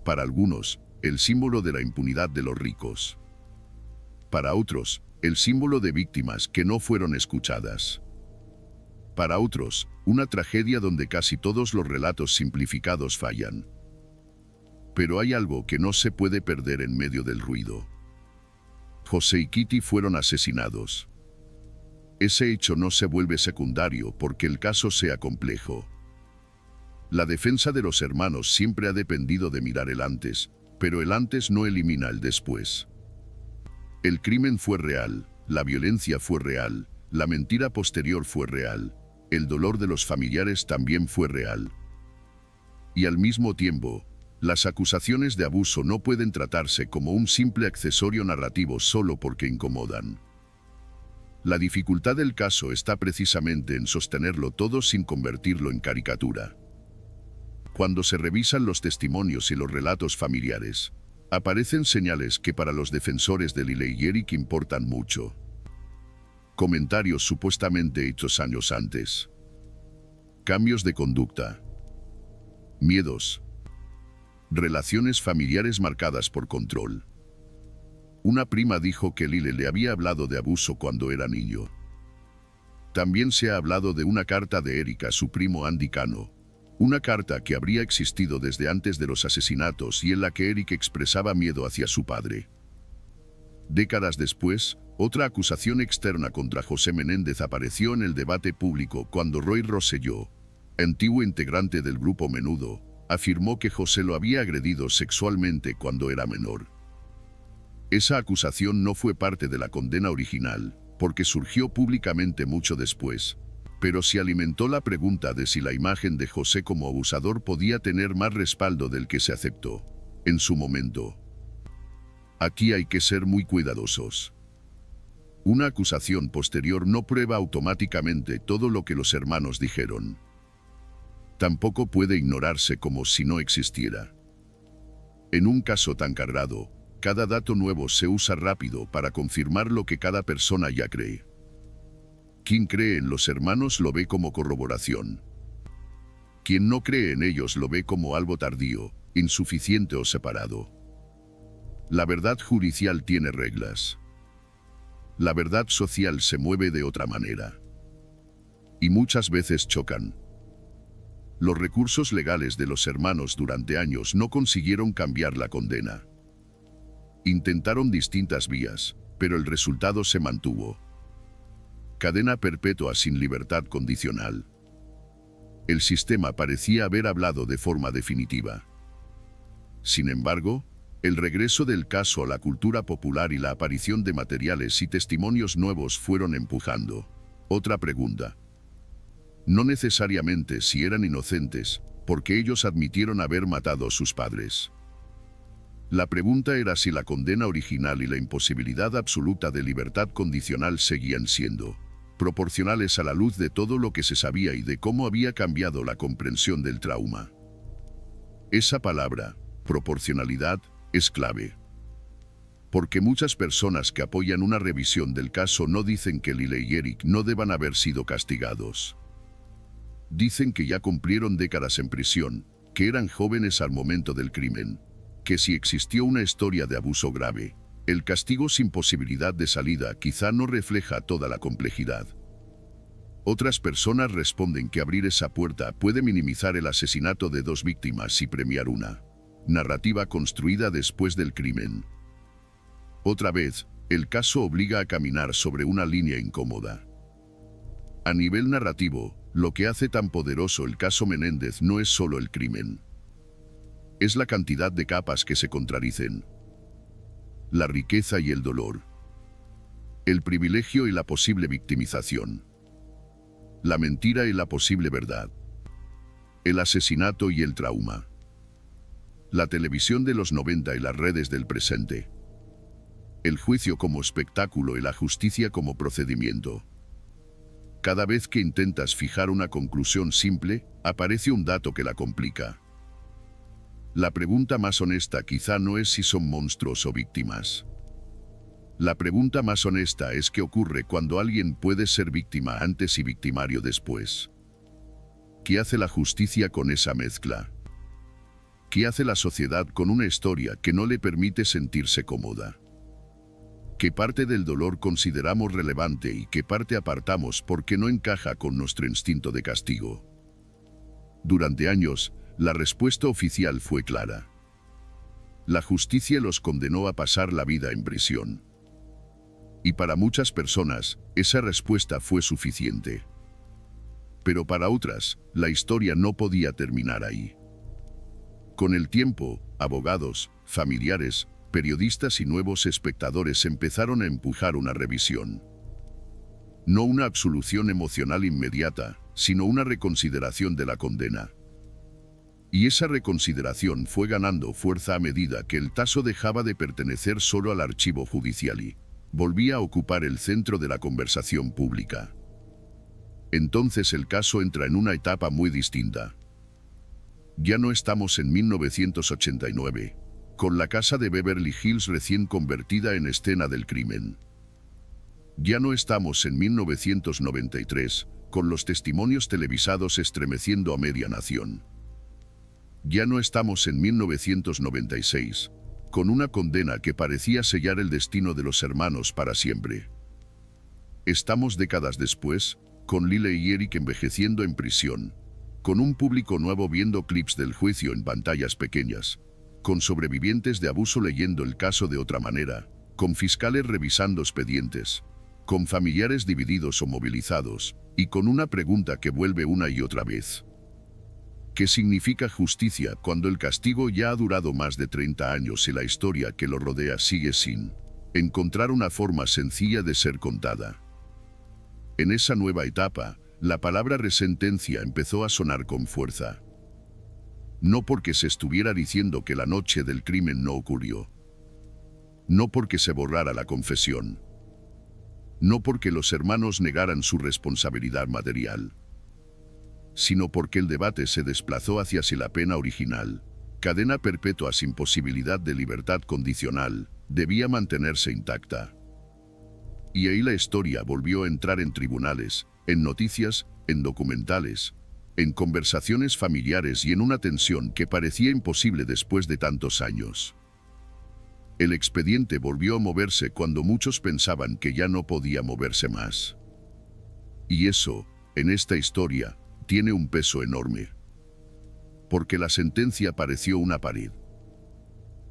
[SPEAKER 1] Para algunos, el símbolo de la impunidad de los ricos. Para otros, el símbolo de víctimas que no fueron escuchadas. Para otros, una tragedia donde casi todos los relatos simplificados fallan. Pero hay algo que no se puede perder en medio del ruido. José y Kitty fueron asesinados. Ese hecho no se vuelve secundario porque el caso sea complejo. La defensa de los hermanos siempre ha dependido de mirar el antes, pero el antes no elimina el después. El crimen fue real, la violencia fue real, la mentira posterior fue real, el dolor de los familiares también fue real. Y al mismo tiempo, las acusaciones de abuso no pueden tratarse como un simple accesorio narrativo solo porque incomodan. La dificultad del caso está precisamente en sostenerlo todo sin convertirlo en caricatura. Cuando se revisan los testimonios y los relatos familiares, aparecen señales que para los defensores de Lile y Eric importan mucho. Comentarios supuestamente hechos años antes. Cambios de conducta. Miedos. Relaciones familiares marcadas por control. Una prima dijo que Lile le había hablado de abuso cuando era niño. También se ha hablado de una carta de Eric a su primo Andy Cano. Una carta que habría existido desde antes de los asesinatos y en la que Eric expresaba miedo hacia su padre. Décadas después, otra acusación externa contra José Menéndez apareció en el debate público cuando Roy Rosselló, antiguo integrante del grupo Menudo, afirmó que José lo había agredido sexualmente cuando era menor. Esa acusación no fue parte de la condena original, porque surgió públicamente mucho después, pero sí alimentó la pregunta de si la imagen de José como abusador podía tener más respaldo del que se aceptó en su momento. Aquí hay que ser muy cuidadosos. Una acusación posterior no prueba automáticamente todo lo que los hermanos dijeron. Tampoco puede ignorarse como si no existiera. En un caso tan cargado, cada dato nuevo se usa rápido para confirmar lo que cada persona ya cree. Quien cree en los hermanos lo ve como corroboración. Quien no cree en ellos lo ve como algo tardío, insuficiente o separado. La verdad judicial tiene reglas. La verdad social se mueve de otra manera. Y muchas veces chocan. Los recursos legales de los hermanos durante años no consiguieron cambiar la condena. Intentaron distintas vías, pero el resultado se mantuvo. Cadena perpetua sin libertad condicional. El sistema parecía haber hablado de forma definitiva. Sin embargo, el regreso del caso a la cultura popular y la aparición de materiales y testimonios nuevos fueron empujando otra pregunta. No necesariamente si eran inocentes, porque ellos admitieron haber matado a sus padres. La pregunta era si la condena original y la imposibilidad absoluta de libertad condicional seguían siendo proporcionales a la luz de todo lo que se sabía y de cómo había cambiado la comprensión del trauma. Esa palabra, proporcionalidad, es clave. Porque muchas personas que apoyan una revisión del caso no dicen que Lyle y Eric no deban haber sido castigados. Dicen que ya cumplieron décadas en prisión, que eran jóvenes al momento del crimen, que si existió una historia de abuso grave, el castigo sin posibilidad de salida quizá no refleja toda la complejidad. Otras personas responden que abrir esa puerta puede minimizar el asesinato de 2 víctimas y premiar una narrativa construida después del crimen. Otra vez, el caso obliga a caminar sobre una línea incómoda. A nivel narrativo, lo que hace tan poderoso el caso Menéndez no es solo el crimen. Es la cantidad de capas que se contradicen. La riqueza y el dolor. El privilegio y la posible victimización. La mentira y la posible verdad. El asesinato y el trauma. La televisión de los 90 y las redes del presente. El juicio como espectáculo y la justicia como procedimiento. Cada vez que intentas fijar una conclusión simple, aparece un dato que la complica. La pregunta más honesta quizá no es si son monstruos o víctimas. La pregunta más honesta es qué ocurre cuando alguien puede ser víctima antes y victimario después. ¿Qué hace la justicia con esa mezcla? ¿Qué hace la sociedad con una historia que no le permite sentirse cómoda? ¿Qué parte del dolor consideramos relevante y qué parte apartamos porque no encaja con nuestro instinto de castigo? Durante años, la respuesta oficial fue clara. La justicia los condenó a pasar la vida en prisión. Y para muchas personas, esa respuesta fue suficiente. Pero para otras, la historia no podía terminar ahí. Con el tiempo, abogados, familiares, periodistas y nuevos espectadores empezaron a empujar una revisión. No una absolución emocional inmediata, sino una reconsideración de la condena. Y esa reconsideración fue ganando fuerza a medida que el caso dejaba de pertenecer solo al archivo judicial y volvía a ocupar el centro de la conversación pública. Entonces el caso entra en una etapa muy distinta. Ya no estamos en 1989, con la casa de Beverly Hills recién convertida en escena del crimen. Ya no estamos en 1993, con los testimonios televisados estremeciendo a media nación. Ya no estamos en 1996, con una condena que parecía sellar el destino de los hermanos para siempre. Estamos décadas después, con Lyle y Eric envejeciendo en prisión, con un público nuevo viendo clips del juicio en pantallas pequeñas, con sobrevivientes de abuso leyendo el caso de otra manera, con fiscales revisando expedientes, con familiares divididos o movilizados, y con una pregunta que vuelve una y otra vez. ¿Qué significa justicia cuando el castigo ya ha durado más de 30 años y la historia que lo rodea sigue sin encontrar una forma sencilla de ser contada? En esa nueva etapa, la palabra resentencia empezó a sonar con fuerza. No porque se estuviera diciendo que la noche del crimen no ocurrió. No porque se borrara la confesión. No porque los hermanos negaran su responsabilidad material. Sino porque el debate se desplazó hacia si la pena original, cadena perpetua sin posibilidad de libertad condicional, debía mantenerse intacta. Y ahí la historia volvió a entrar en tribunales, en noticias, en documentales, en conversaciones familiares y en una tensión que parecía imposible después de tantos años. El expediente volvió a moverse cuando muchos pensaban que ya no podía moverse más. Y eso, en esta historia, tiene un peso enorme. Porque la sentencia pareció una pared.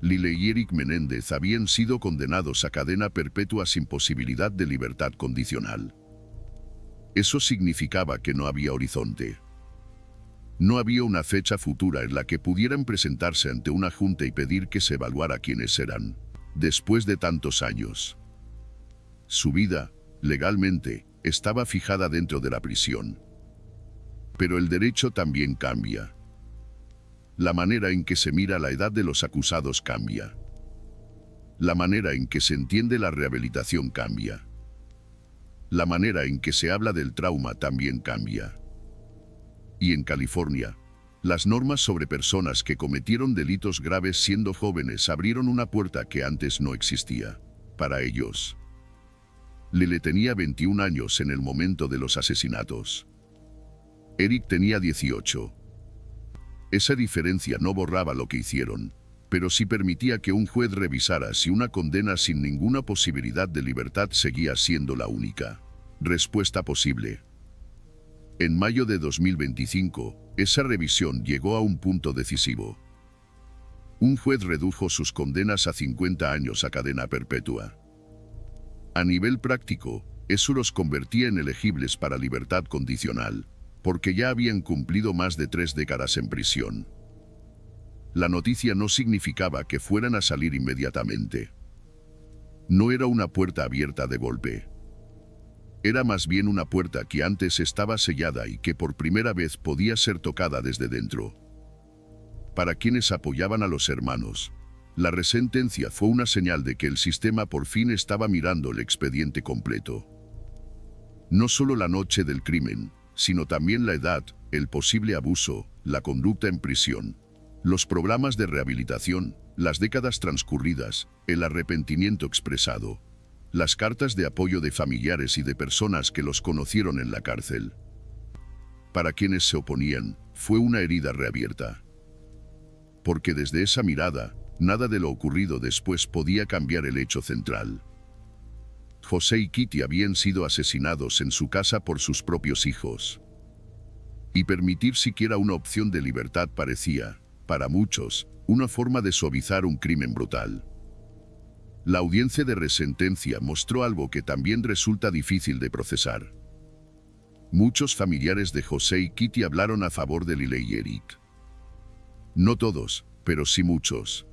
[SPEAKER 1] Lyle y Eric Menéndez habían sido condenados a cadena perpetua sin posibilidad de libertad condicional. Eso significaba que no había horizonte. No había una fecha futura en la que pudieran presentarse ante una junta y pedir que se evaluara quiénes eran, después de tantos años. Su vida, legalmente, estaba fijada dentro de la prisión. Pero el derecho también cambia. La manera en que se mira la edad de los acusados cambia. La manera en que se entiende la rehabilitación cambia. La manera en que se habla del trauma también cambia. Y en California, las normas sobre personas que cometieron delitos graves siendo jóvenes abrieron una puerta que antes no existía para ellos. Lyle tenía 21 años en el momento de los asesinatos. Eric tenía 18. Esa diferencia no borraba lo que hicieron, pero sí permitía que un juez revisara si una condena sin ninguna posibilidad de libertad seguía siendo la única respuesta posible. En mayo de 2025, esa revisión llegó a un punto decisivo. Un juez redujo sus condenas a 50 años a cadena perpetua. A nivel práctico, eso los convertía en elegibles para libertad condicional, porque ya habían cumplido más de 3 décadas en prisión. La noticia no significaba que fueran a salir inmediatamente. No era una puerta abierta de golpe. Era más bien una puerta que antes estaba sellada y que por primera vez podía ser tocada desde dentro. Para quienes apoyaban a los hermanos, la resentencia fue una señal de que el sistema por fin estaba mirando el expediente completo. No solo la noche del crimen, sino también la edad, el posible abuso, la conducta en prisión, los programas de rehabilitación, las décadas transcurridas, el arrepentimiento expresado, las cartas de apoyo de familiares y de personas que los conocieron en la cárcel. Para quienes se oponían, fue una herida reabierta. Porque desde esa mirada, nada de lo ocurrido después podía cambiar el hecho central. José y Kitty habían sido asesinados en su casa por sus propios hijos. Y permitir siquiera una opción de libertad parecía, para muchos, una forma de suavizar un crimen brutal. La audiencia de resentencia mostró algo que también resulta difícil de procesar. Muchos familiares de José y Kitty hablaron a favor de Lyle y Eric. No todos, pero sí muchos.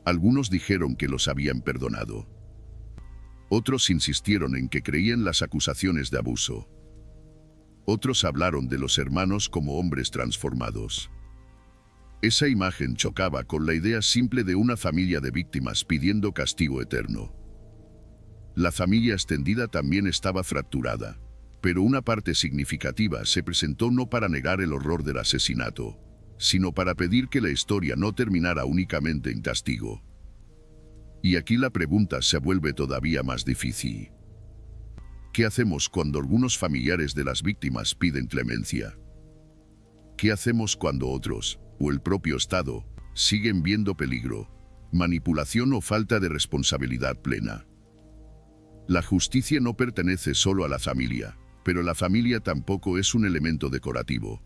[SPEAKER 1] Algunos dijeron que los habían perdonado. Otros insistieron en que creían las acusaciones de abuso. Otros hablaron de los hermanos como hombres transformados. Esa imagen chocaba con la idea simple de una familia de víctimas pidiendo castigo eterno. La familia extendida también estaba fracturada, pero una parte significativa se presentó no para negar el horror del asesinato, sino para pedir que la historia no terminara únicamente en castigo. Y aquí la pregunta se vuelve todavía más difícil. ¿Qué hacemos cuando algunos familiares de las víctimas piden clemencia? ¿Qué hacemos cuando otros, o el propio Estado, siguen viendo peligro, manipulación o falta de responsabilidad plena? La justicia no pertenece solo a la familia, pero la familia tampoco es un elemento decorativo.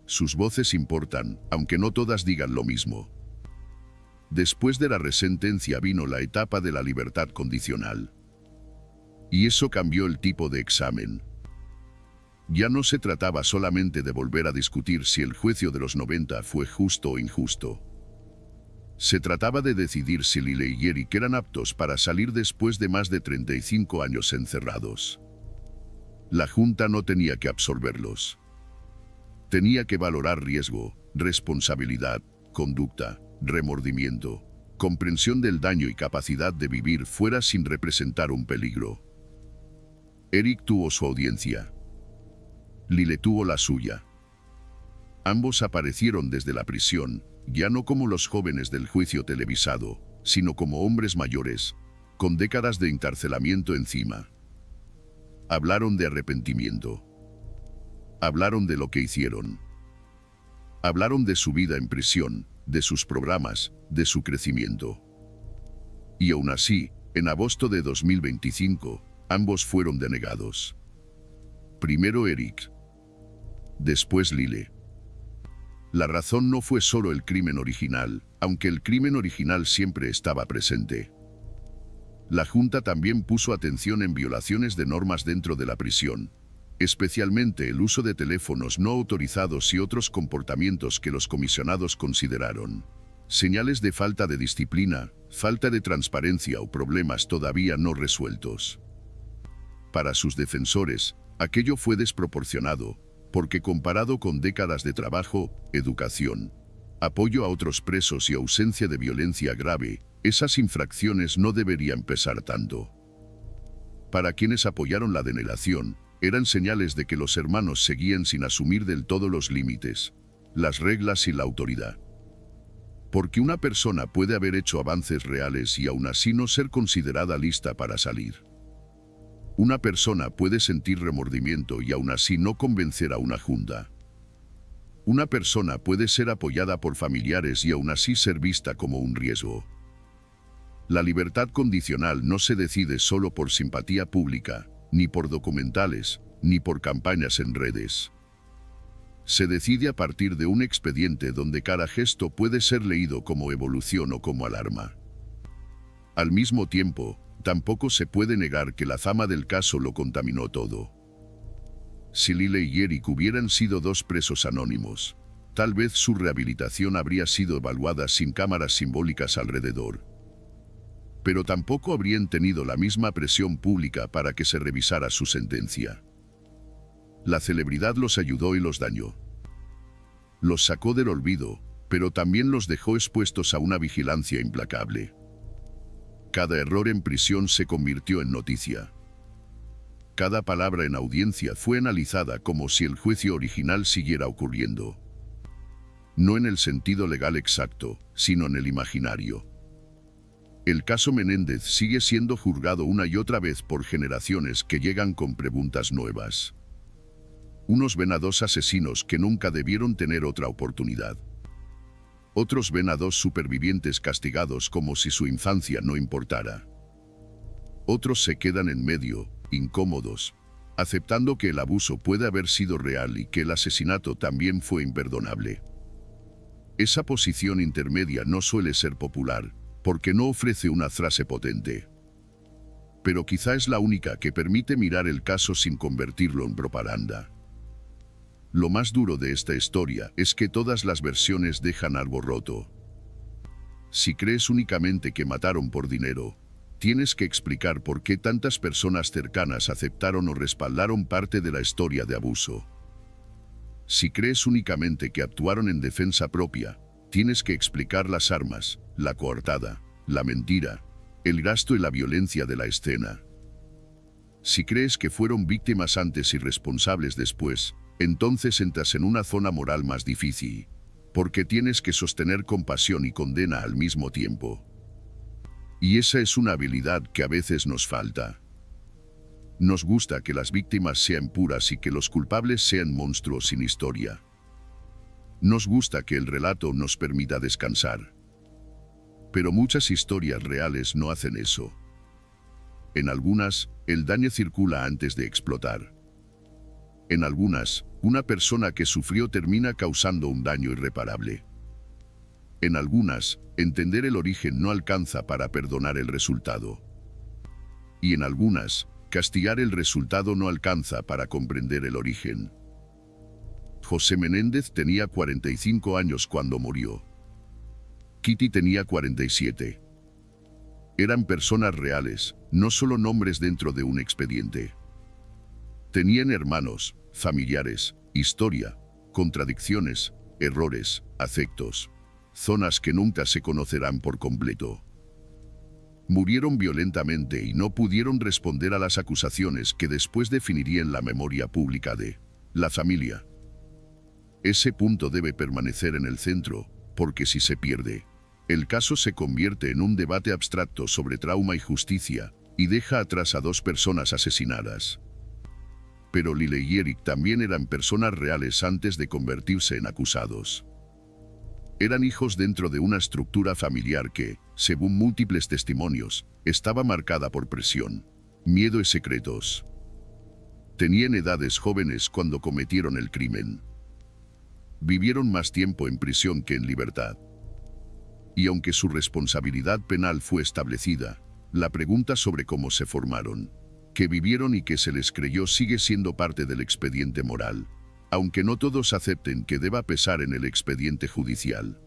[SPEAKER 1] Sus voces importan, aunque no todas digan lo mismo. Después de la resentencia vino la etapa de la libertad condicional. Y eso cambió el tipo de examen. Ya no se trataba solamente de volver a discutir si el juicio de los 90 fue justo o injusto. Se trataba de decidir si Lyle y Eric eran aptos para salir después de más de 35 años encerrados. La Junta no tenía que absolverlos. Tenía que valorar riesgo, responsabilidad, conducta, remordimiento, comprensión del daño y capacidad de vivir fuera sin representar un peligro. Eric tuvo su audiencia. Lyle tuvo la suya. Ambos aparecieron desde la prisión, ya no como los jóvenes del juicio televisado, sino como hombres mayores, con décadas de encarcelamiento encima. Hablaron de arrepentimiento. Hablaron de lo que hicieron. Hablaron de su vida en prisión, de sus programas, de su crecimiento. Y aún así, en agosto de 2025, ambos fueron denegados. Primero Eric. Después Lyle. La razón no fue solo el crimen original, aunque el crimen original siempre estaba presente. La Junta también puso atención en violaciones de normas dentro de la prisión, especialmente el uso de teléfonos no autorizados y otros comportamientos que los comisionados consideraron señales de falta de disciplina, falta de transparencia o problemas todavía no resueltos. Para sus defensores, aquello fue desproporcionado, porque comparado con décadas de trabajo, educación, apoyo a otros presos y ausencia de violencia grave, Esas infracciones no deberían pesar tanto. Para quienes apoyaron la denegación, eran señales de que los hermanos seguían sin asumir del todo los límites, las reglas y la autoridad. Porque una persona puede haber hecho avances reales y aún así no ser considerada lista para salir. Una persona puede sentir remordimiento y aún así no convencer a una junta. Una persona puede ser apoyada por familiares y aún así ser vista como un riesgo. La libertad condicional no se decide solo por simpatía pública, ni por documentales, ni por campañas en redes. Se decide a partir de un expediente donde cada gesto puede ser leído como evolución o como alarma. Al mismo tiempo, tampoco se puede negar que la fama del caso lo contaminó todo. Si Lyle y Eric hubieran sido dos presos anónimos, tal vez su rehabilitación habría sido evaluada sin cámaras simbólicas alrededor. Pero tampoco habrían tenido la misma presión pública para que se revisara su sentencia. La celebridad los ayudó y los dañó. Los sacó del olvido, pero también los dejó expuestos a una vigilancia implacable. Cada error en prisión se convirtió en noticia. Cada palabra en audiencia fue analizada como si el juicio original siguiera ocurriendo. No en el sentido legal exacto, sino en el imaginario. El caso Menéndez sigue siendo juzgado una y otra vez por generaciones que llegan con preguntas nuevas. Unos ven a dos asesinos que nunca debieron tener otra oportunidad. Otros ven a dos supervivientes castigados como si su infancia no importara. Otros se quedan en medio, incómodos, aceptando que el abuso puede haber sido real y que el asesinato también fue imperdonable. Esa posición intermedia no suele ser popular, porque no ofrece una frase potente. Pero quizá es la única que permite mirar el caso sin convertirlo en propaganda. Lo más duro de esta historia es que todas las versiones dejan algo roto. Si crees únicamente que mataron por dinero, tienes que explicar por qué tantas personas cercanas aceptaron o respaldaron parte de la historia de abuso. Si crees únicamente que actuaron en defensa propia, tienes que explicar las armas, la coartada, la mentira, el gasto y la violencia de la escena. Si crees que fueron víctimas antes y responsables después, entonces entras en una zona moral más difícil, porque tienes que sostener compasión y condena al mismo tiempo. Y esa es una habilidad que a veces nos falta. Nos gusta que las víctimas sean puras y que los culpables sean monstruos sin historia. Nos gusta que el relato nos permita descansar. Pero muchas historias reales no hacen eso. En algunas, el daño circula antes de explotar. En algunas, una persona que sufrió termina causando un daño irreparable. En algunas, entender el origen no alcanza para perdonar el resultado. Y en algunas, castigar el resultado no alcanza para comprender el origen. José Menéndez tenía 45 años cuando murió. Kitty tenía 47. Eran personas reales, no solo nombres dentro de un expediente. Tenían hermanos, familiares, historia, contradicciones, errores, afectos, zonas que nunca se conocerán por completo. Murieron violentamente y no pudieron responder a las acusaciones que después definirían la memoria pública de la familia. Ese punto debe permanecer en el centro, porque si se pierde, el caso se convierte en un debate abstracto sobre trauma y justicia, y deja atrás a dos personas asesinadas. Pero Lyle y Eric también eran personas reales antes de convertirse en acusados. Eran hijos dentro de una estructura familiar que, según múltiples testimonios, estaba marcada por presión, miedo y secretos. Tenían edades jóvenes cuando cometieron el crimen. Vivieron más tiempo en prisión que en libertad. Y aunque su responsabilidad penal fue establecida, la pregunta sobre cómo se formaron, qué vivieron y qué se les creyó sigue siendo parte del expediente moral, aunque no todos acepten que deba pesar en el expediente judicial.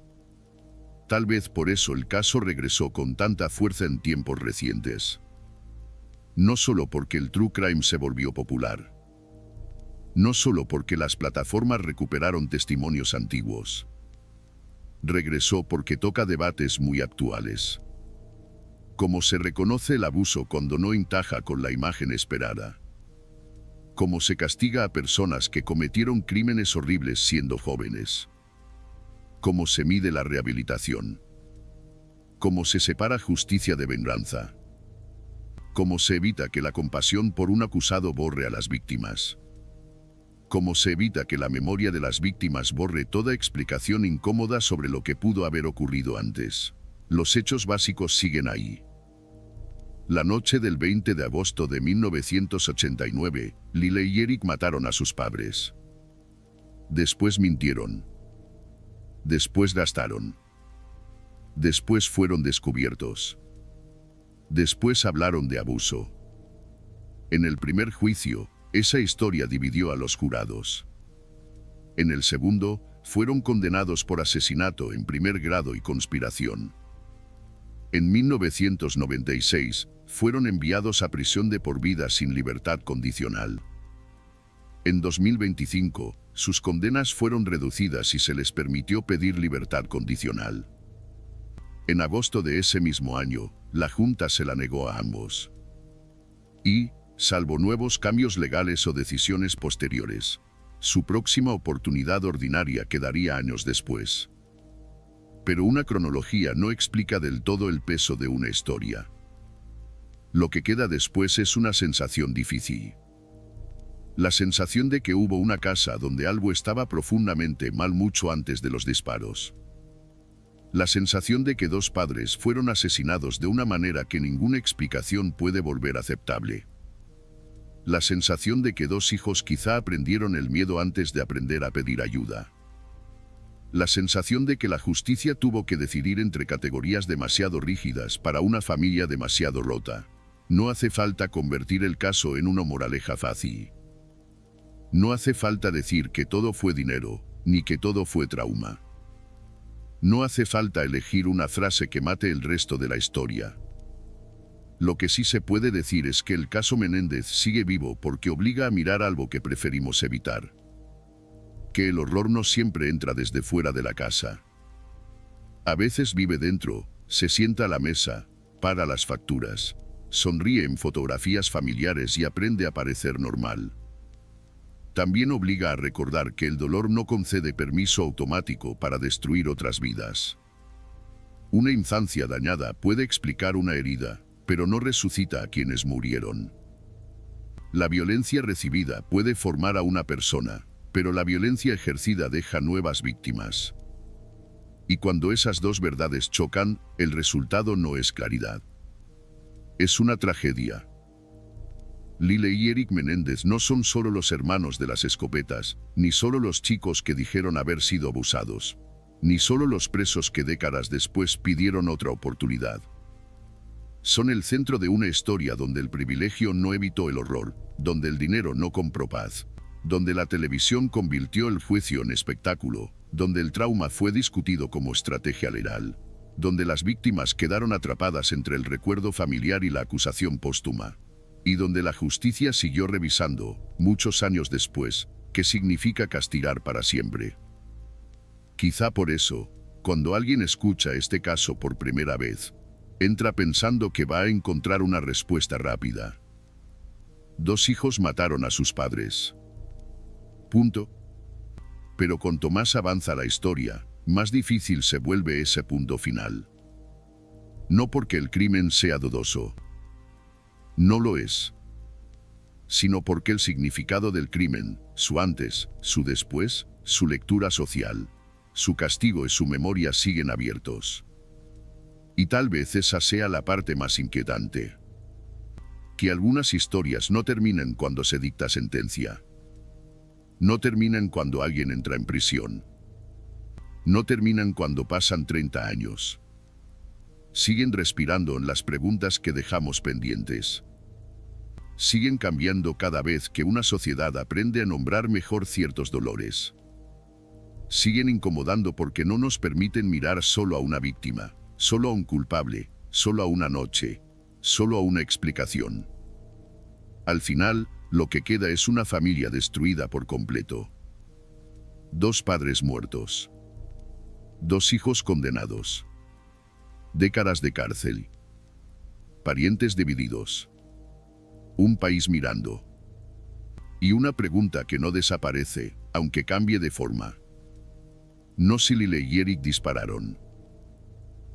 [SPEAKER 1] Tal vez por eso el caso regresó con tanta fuerza en tiempos recientes. No solo porque el true crime se volvió popular. No solo porque las plataformas recuperaron testimonios antiguos. Regresó porque toca debates muy actuales. Cómo se reconoce el abuso cuando no encaja con la imagen esperada. Cómo se castiga a personas que cometieron crímenes horribles siendo jóvenes. Cómo se mide la rehabilitación. Cómo se separa justicia de venganza. Cómo se evita que la compasión por un acusado borre a las víctimas. Cómo se evita que la memoria de las víctimas borre toda explicación incómoda sobre lo que pudo haber ocurrido antes. Los hechos básicos siguen ahí. La noche del 20 de agosto de 1989, Lyle y Eric mataron a sus padres. Después mintieron. Después gastaron. Después fueron descubiertos. Después hablaron de abuso. En el primer juicio, esa historia dividió a los jurados. En el segundo, fueron condenados por asesinato en primer grado y conspiración. En 1996, fueron enviados a prisión de por vida sin libertad condicional. En 2025, sus condenas fueron reducidas y se les permitió pedir libertad condicional. En agosto de ese mismo año, la Junta se la negó a ambos. Y, salvo nuevos cambios legales o decisiones posteriores, su próxima oportunidad ordinaria quedaría años después. Pero una cronología no explica del todo el peso de una historia. Lo que queda después es una sensación difícil. La sensación de que hubo una casa donde algo estaba profundamente mal mucho antes de los disparos. La sensación de que dos padres fueron asesinados de una manera que ninguna explicación puede volver aceptable. La sensación de que dos hijos quizá aprendieron el miedo antes de aprender a pedir ayuda. La sensación de que la justicia tuvo que decidir entre categorías demasiado rígidas para una familia demasiado rota. No hace falta convertir el caso en una moraleja fácil. No hace falta decir que todo fue dinero, ni que todo fue trauma. No hace falta elegir una frase que mate el resto de la historia. Lo que sí se puede decir es que el caso Menéndez sigue vivo porque obliga a mirar algo que preferimos evitar. Que el horror no siempre entra desde fuera de la casa. A veces vive dentro, se sienta a la mesa, paga las facturas, sonríe en fotografías familiares y aprende a parecer normal. También obliga a recordar que el dolor no concede permiso automático para destruir otras vidas. Una infancia dañada puede explicar una herida, pero no resucita a quienes murieron. La violencia recibida puede formar a una persona, pero la violencia ejercida deja nuevas víctimas. Y cuando esas dos verdades chocan, el resultado no es claridad. Es una tragedia. Lyle y Eric Menéndez no son solo los hermanos de las escopetas, ni solo los chicos que dijeron haber sido abusados, ni solo los presos que décadas después pidieron otra oportunidad. Son el centro de una historia donde el privilegio no evitó el horror, donde el dinero no compró paz, donde la televisión convirtió el juicio en espectáculo, donde el trauma fue discutido como estrategia legal, donde las víctimas quedaron atrapadas entre el recuerdo familiar y la acusación póstuma, y donde la justicia siguió revisando, muchos años después, qué significa castigar para siempre. Quizá por eso, cuando alguien escucha este caso por primera vez, entra pensando que va a encontrar una respuesta rápida. Dos hijos mataron a sus padres. Punto. Pero cuanto más avanza la historia, más difícil se vuelve ese punto final. No porque el crimen sea dudoso. No lo es. Sino porque el significado del crimen, su antes, su después, su lectura social, su castigo y su memoria siguen abiertos. Y tal vez esa sea la parte más inquietante. Que algunas historias no terminan cuando se dicta sentencia. No terminan cuando alguien entra en prisión. No terminan cuando pasan 30 años. Siguen respirando en las preguntas que dejamos pendientes. Siguen cambiando cada vez que una sociedad aprende a nombrar mejor ciertos dolores. Siguen incomodando porque no nos permiten mirar solo a una víctima, solo a un culpable, solo a una noche, solo a una explicación. Al final, lo que queda es una familia destruida por completo. Dos padres muertos. Dos hijos condenados. Décadas de cárcel. parientes divididos, un país mirando. Y una pregunta que no desaparece, aunque cambie de forma. No si Lyle y Eric dispararon.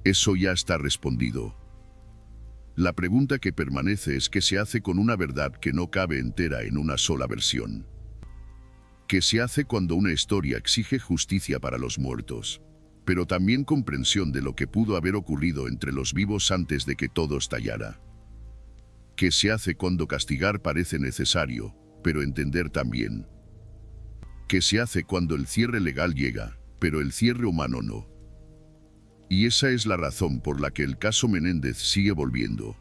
[SPEAKER 1] Eso ya está respondido. La pregunta que permanece es qué se hace con una verdad que no cabe entera en una sola versión. ¿Qué se hace cuando una historia exige justicia para los muertos, pero también comprensión de lo que pudo haber ocurrido entre los vivos antes de que todo estallara? ¿Qué se hace cuando castigar parece necesario, pero entender también? ¿Qué se hace cuando el cierre legal llega, pero el cierre humano no? Y esa es la razón por la que el caso Menéndez sigue volviendo.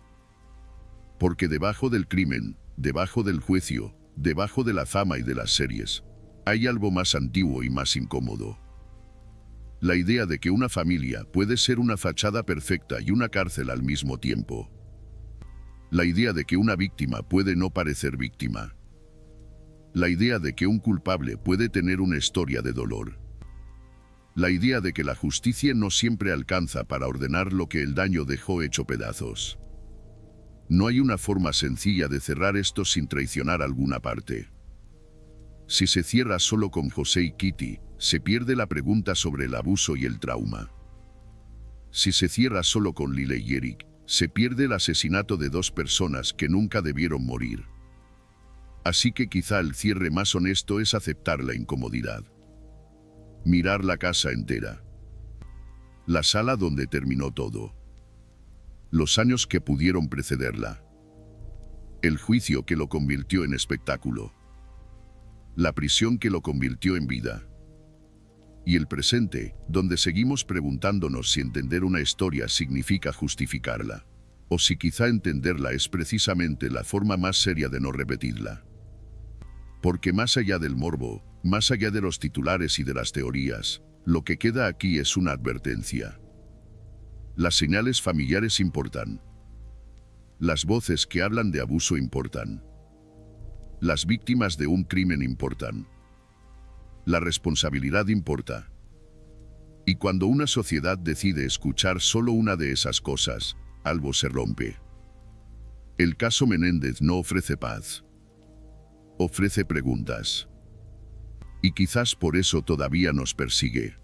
[SPEAKER 1] Porque debajo del crimen, debajo del juicio, debajo de la fama y de las series, hay algo más antiguo y más incómodo. La idea de que una familia puede ser una fachada perfecta y una cárcel al mismo tiempo. La idea de que una víctima puede no parecer víctima. La idea de que un culpable puede tener una historia de dolor. La idea de que la justicia no siempre alcanza para ordenar lo que el daño dejó hecho pedazos. No hay una forma sencilla de cerrar esto sin traicionar alguna parte. Si se cierra solo con José y Kitty, se pierde la pregunta sobre el abuso y el trauma. Si se cierra solo con Lyle y Eric, se pierde el asesinato de dos personas que nunca debieron morir. Así que quizá el cierre más honesto es aceptar la incomodidad. Mirar la casa entera. La sala donde terminó todo. Los años que pudieron precederla. El juicio que lo convirtió en espectáculo. La prisión que lo convirtió en vida. Y el presente, donde seguimos preguntándonos si entender una historia significa justificarla, o si quizá entenderla es precisamente la forma más seria de no repetirla. Porque más allá del morbo, más allá de los titulares y de las teorías, lo que queda aquí es una advertencia. Las señales familiares importan. Las voces que hablan de abuso importan. Las víctimas de un crimen importan. La responsabilidad importa. Y cuando una sociedad decide escuchar solo una de esas cosas, algo se rompe. El caso Menéndez no ofrece paz. Ofrece preguntas. Y quizás por eso todavía nos persigue.